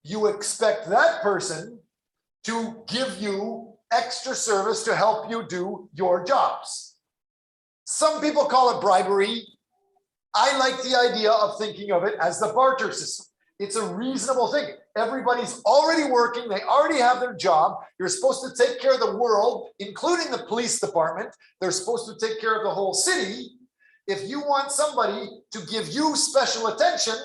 you expect that person to give you extra service to help you do your jobs. Some people call it bribery. I like the idea of thinking of it as the barter system. It's a reasonable thing. Everybody's already working. They already have their job. You're supposed to take care of the world, including the police department. They're supposed to take care of the whole city. If you want somebody to give you special attention,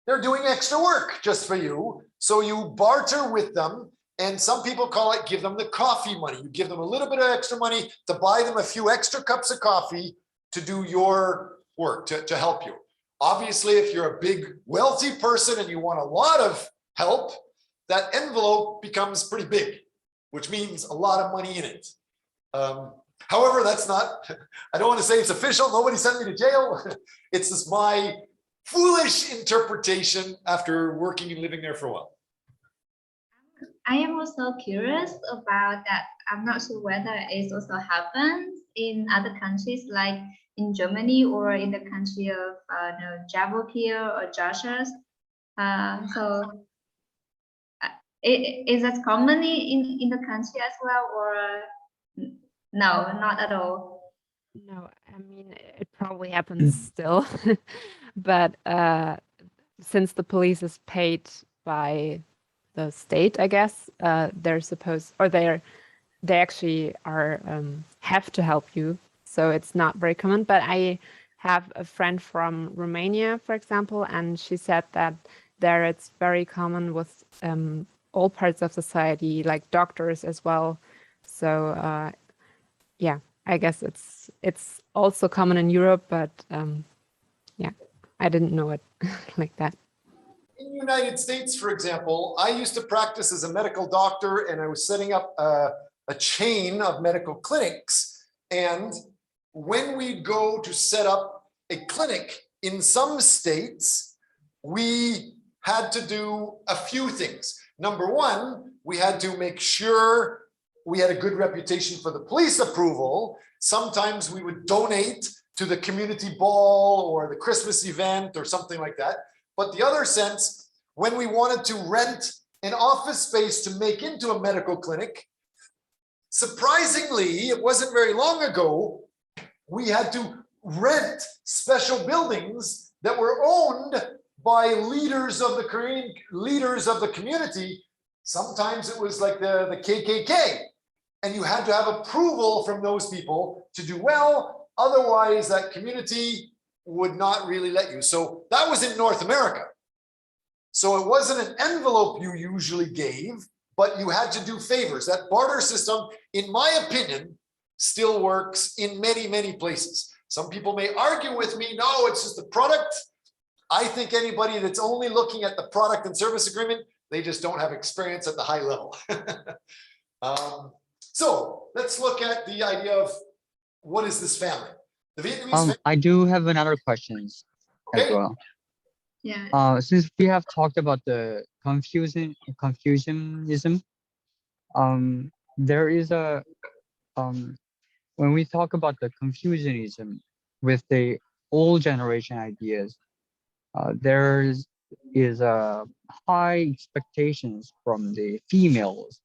they're doing extra work just for you. So you barter with them. And some people call it, give them the coffee money. You give them a little bit of extra money to buy them a few extra cups of coffee to do your work, to help you. Obviously, if you're a big wealthy person and you want a lot of help, that envelope becomes pretty big, which means a lot of money in it. However, that's not, I don't want to say it's official. Nobody sent me to jail. It's just my foolish interpretation after working and living there for a while. I am also curious about that. I'm not sure whether it also happens in other countries like in Germany or in the country of Javokia or Joshua. Is that common in the country as well, or no, not at all? No, I mean, it probably happens still, but since the police is paid by the state, I guess, they're supposed, or they actually are have to help you. So it's not very common. But I have a friend from Romania, for example, and she said that there it's very common with all parts of society, like doctors as well. So yeah, I guess it's also common in Europe, but yeah, I didn't know it like that. In the United States, for example, I used to practice as a medical doctor, and I was setting up a chain of medical clinics. And when we go to set up a clinic in some states, we had to do a few things. Number one, we had to make sure we had a good reputation for the police approval. Sometimes we would donate to the community ball or the Christmas event or something like that. But the other sense, when we wanted to rent an office space to make into a medical clinic, surprisingly, it wasn't very long ago, we had to rent special buildings that were owned by leaders of the Korean leaders of the community. Sometimes it was like the KKK, and you had to have approval from those people to do well. Otherwise, that community would not really let you. So that was in North America. So it wasn't an envelope you usually gave, but you had to do favors. That barter system, in my opinion, still works in many, many places. Some people may argue with me, no, it's just a product. I think anybody that's only looking at the product and service agreement, they just don't have experience at the high level. So let's look at the idea of what is this family? The Vietnamese family. I do have another questions as Okay. well. Yeah. Since we have talked about the Confucianism, there is a when we talk about the Confucianism with the old generation ideas, there is a high expectations from the females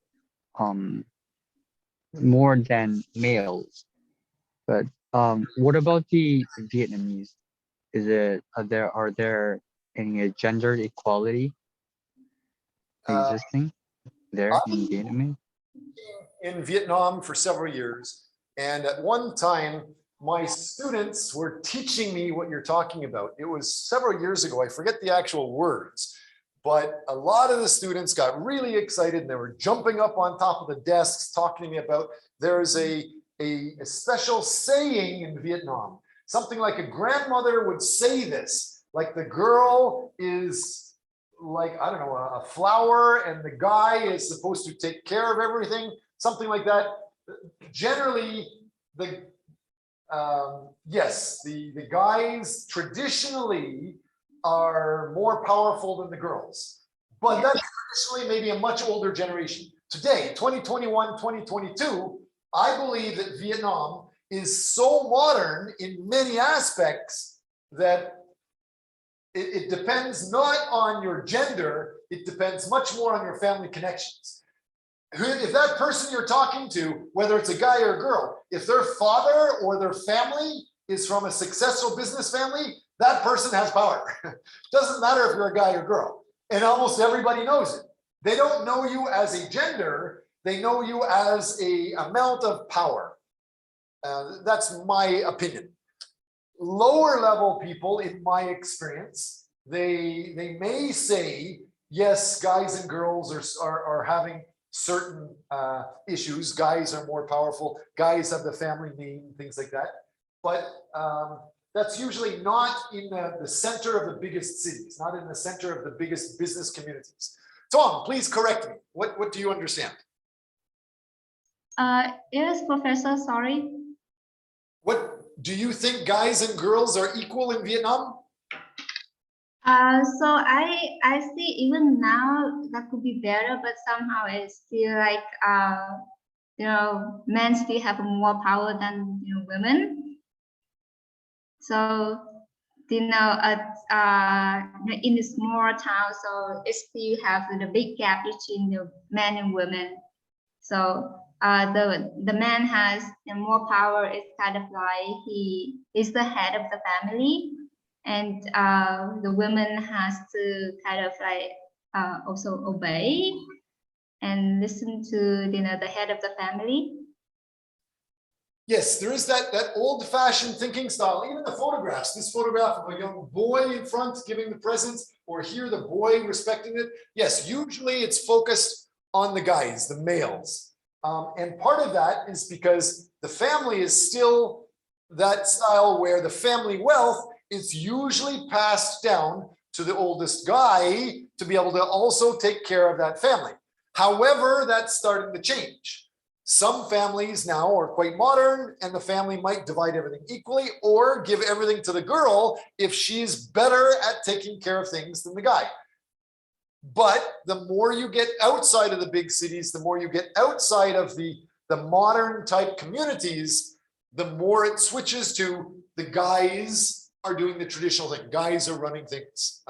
more than males. But what about the Vietnamese? Is it are there any gender equality Uh, existing there in Vietnamese? in Vietnam for several years. And at one time, my students were teaching me what you're talking about. It was several years ago. I forget the actual words, but a lot of the students got really excited and they were jumping up on top of the desks talking to me about there's a special saying in Vietnam, something like a grandmother would say this, like the girl is like, I don't know, a flower and the guy is supposed to take care of everything, something like that. Generally, yes, the guys traditionally are more powerful than the girls, but that's traditionally maybe a much older generation. Today, 2021, 2022, I believe that Vietnam is so modern in many aspects that it depends not on your gender, it depends much more on your family connections. If that person you're talking to, whether it's a guy or a girl, if their father or their family is from a successful business family, that person has power. Doesn't matter if you're a guy or girl. And almost everybody knows it. They don't know you as a gender, they know you as a amount of power. That's my opinion. Lower level people, in my experience, they may say, yes, guys and girls are having certain issues. Guys are more powerful. Guys have the family name, things like that. But that's usually not in the center of the biggest cities, not in the center of the biggest business communities. Tom, please correct me. What do you understand? Yes, Professor, sorry. What do you think guys and girls are equal in Vietnam? So I see even now that could be better, but somehow it's still like men still have more power than women. So in a small town, so it still have the big gap between the men and women. So the man has more power. It's kind of like he is the head of the family, and the woman has to kind of like also obey and listen to the head of the family. Yes, there is that old-fashioned thinking style. Even the photographs, this photograph of a young boy in front giving the presents, or here the boy respecting it. Yes, usually it's focused on the guys, the males. And part of that is because the family is still that style where the family wealth is usually passed down to the oldest guy to be able to also take care of that family. However, that's starting to change. Some families now are quite modern and the family might divide everything equally or give everything to the girl if she's better at taking care of things than the guy. But the more you get outside of the big cities, the more you get outside of the modern type communities, the more it switches to the guys are doing the traditional thing. Guys are running things.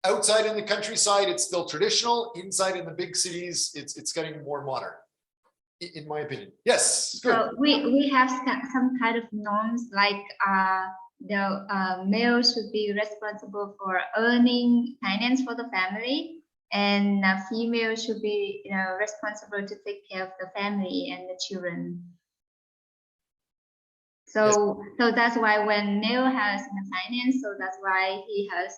Outside in the countryside, it's still traditional. Inside in the big cities, it's getting more modern, in my opinion. Yes, good. So we have some kind of norms like the male should be responsible for earning finance for the family, and female should be responsible to take care of the family and the children. So that's why when male has finance, so that's why he has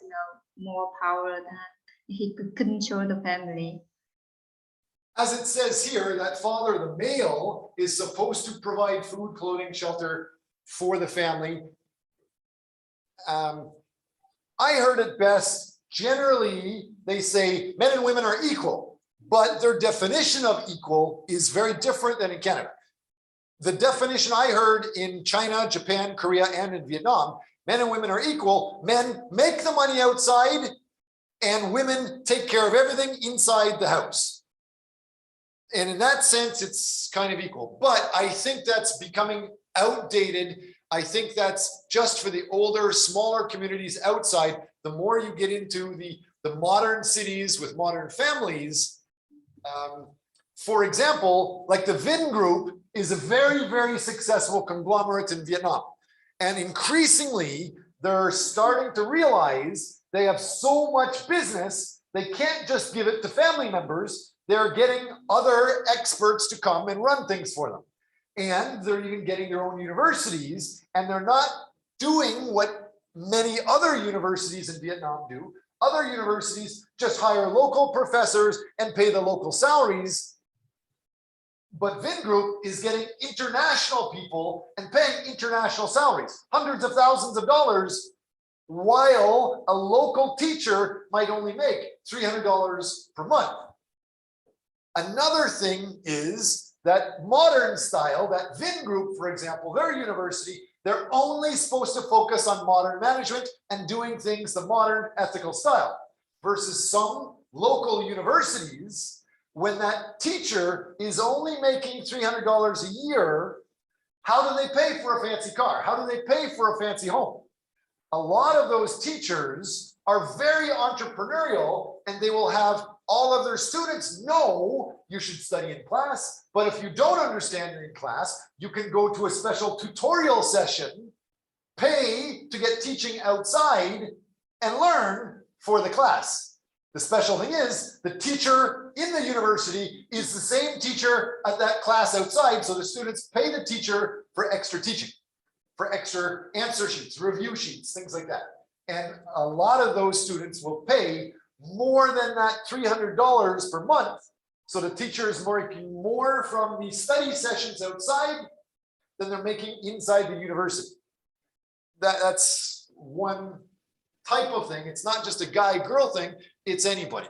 more power that he could control the family. As it says here, that father, the male, is supposed to provide food, clothing, shelter for the family. I heard it best, generally, they say men and women are equal, but their definition of equal is very different than in Canada. The definition I heard in China, Japan, Korea, and in Vietnam, men and women are equal. Men make the money outside and women take care of everything inside the house. And in that sense, it's kind of equal. But I think that's becoming outdated. I think that's just for the older, smaller communities outside. The more you get into the modern cities with modern families, For example, like the Vin Group is a very, very successful conglomerate in Vietnam. And increasingly, they're starting to realize they have so much business, they can't just give it to family members. They're getting other experts to come and run things for them. And they're even getting their own universities, and they're not doing what many other universities in Vietnam do. Other universities just hire local professors and pay the local salaries. But Vin Group is getting international people and paying international salaries, hundreds of thousands of dollars, while a local teacher might only make $300 per month. Another thing is that modern style, that Vin Group, for example, their university, they're only supposed to focus on modern management and doing things the modern ethical style, versus some local universities, when that teacher is only making $300 a year, how do they pay for a fancy car? How do they pay for a fancy home? A lot of those teachers are very entrepreneurial, and they will have all of their students know you should study in class, but if you don't understand it in class, you can go to a special tutorial session, pay to get teaching outside, and learn for the class. The special thing is, the teacher in the university is the same teacher at that class outside, so the students pay the teacher for extra teaching, for extra answer sheets, review sheets, things like that. And a lot of those students will pay more than that $300 per month. So the teacher is making more from the study sessions outside than they're making inside the university. That's one type of thing. It's not just a guy-girl thing, it's anybody.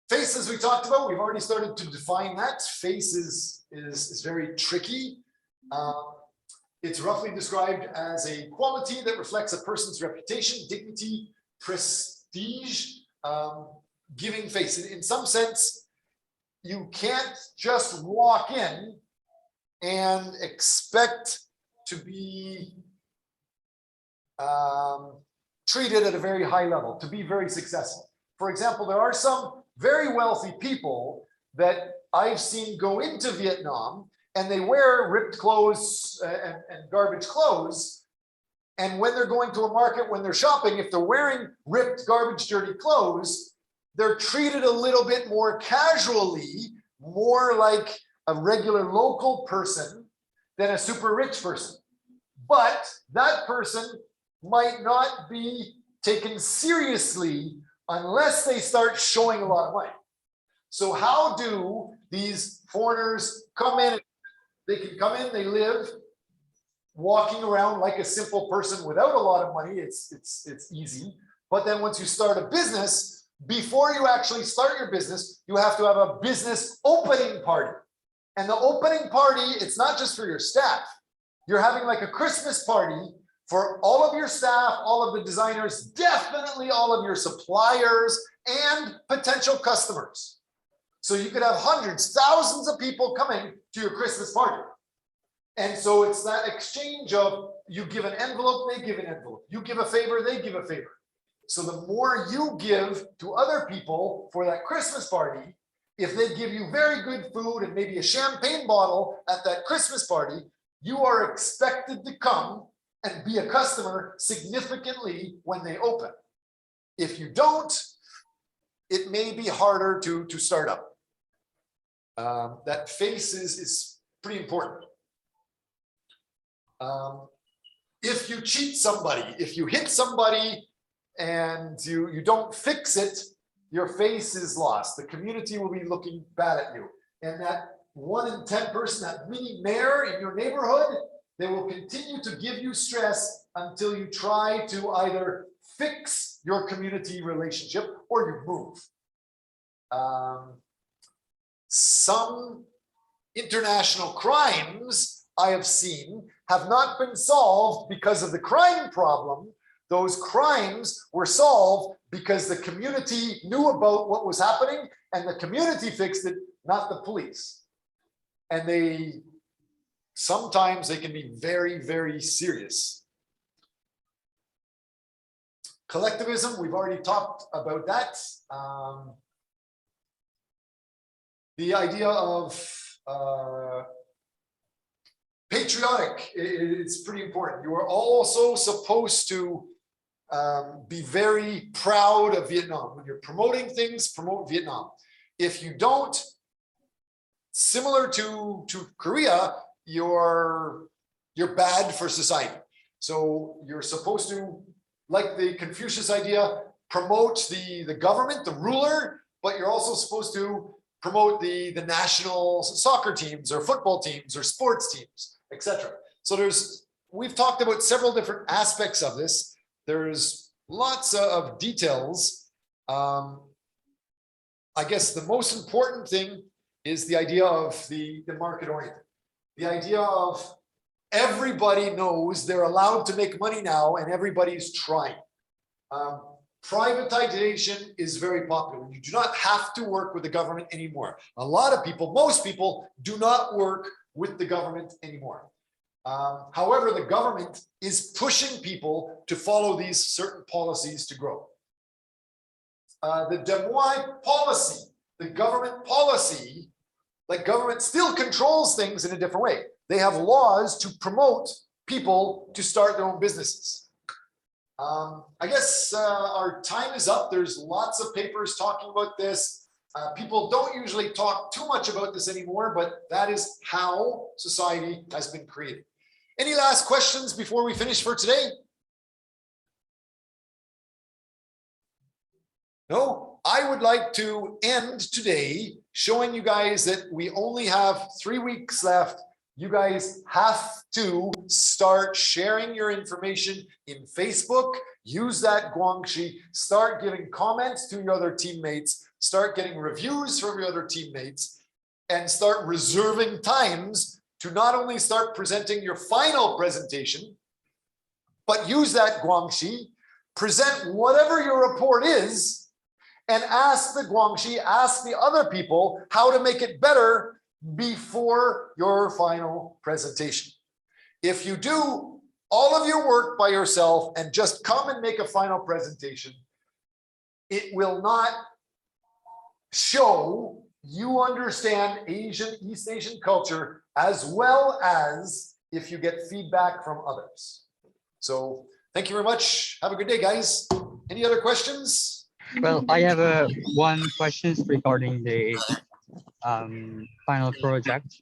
Face, as we talked about, we've already started to define that. Face is very tricky. It's roughly described as a quality that reflects a person's reputation, dignity, prestige, giving face. In some sense, you can't just walk in and expect to be treated at a very high level, to be very successful. For example, there are some very wealthy people that I've seen go into Vietnam, and they wear ripped clothes and garbage clothes. And when they're going to a market, when they're shopping, if they're wearing ripped, garbage, dirty clothes, they're treated a little bit more casually, more like a regular local person than a super rich person. But that person might not be taken seriously unless they start showing a lot of money. So how do these foreigners come in? They can come in, they live walking around like a simple person without a lot of money. It's easy. But then once you start a business, before you actually start your business, you have to have a business opening party. And the opening party, it's not just for your staff. You're having like a Christmas party for all of your staff, all of the designers, definitely all of your suppliers and potential customers. So you could have hundreds, thousands of people coming to your Christmas party. And so it's that exchange of you give an envelope, they give an envelope. You give a favor, they give a favor. So the more you give to other people for that Christmas party, if they give you very good food and maybe a champagne bottle at that Christmas party, you are expected to come and be a customer significantly when they open. If you don't, it may be harder to start up. That face is pretty important. If you cheat somebody, if you hit somebody and you don't fix it, your face is lost. The community will be looking bad at you. And that 1 in 10 person, that mini mayor in your neighborhood, they will continue to give you stress until you try to either fix your community relationship or you move. Some international crimes I have seen have not been solved because of the crime problem. Those crimes were solved because the community knew about what was happening and the community fixed it, not the police. And sometimes they can be very, very serious. Collectivism, we've already talked about that. The idea of patriotic is pretty important. You are also supposed to be very proud of Vietnam. When you're promoting things, promote Vietnam. If you don't, similar to Korea, you're bad for society. So you're supposed to, like the Confucius idea, promote the government, the ruler, but you're also supposed to promote the national soccer teams or football teams or sports teams, etc. So we've talked about several different aspects of this. There's lots of details. I guess the most important thing is the idea of the market oriented. The idea of everybody knows they're allowed to make money now and everybody's trying. Privatization is very popular. You do not have to work with the government anymore. A lot of people, most people, do not work with the government anymore. However, the government is pushing people to follow these certain policies to grow. The Des Moines policy, the government policy, like government still controls things in a different way. They have laws to promote people to start their own businesses. I guess our time is up. There's lots of papers talking about this. People don't usually talk too much about this anymore, but that is how society has been created. Any last questions before we finish for today? No? I would like to end today showing you guys that we only have 3 weeks left. You guys have to start sharing your information in Facebook. Use that Guangxi. Start giving comments to your other teammates. Start getting reviews from your other teammates. And start reserving times to not only start presenting your final presentation, but use that Guangxi. Present whatever your report is and ask the Guangxi, ask the other people how to make it better before your final presentation. If you do all of your work by yourself and just come and make a final presentation, it will not show you understand East Asian culture as well as if you get feedback from others. So thank you very much. Have a good day, guys. Any other questions? Well, I have one question regarding the final project.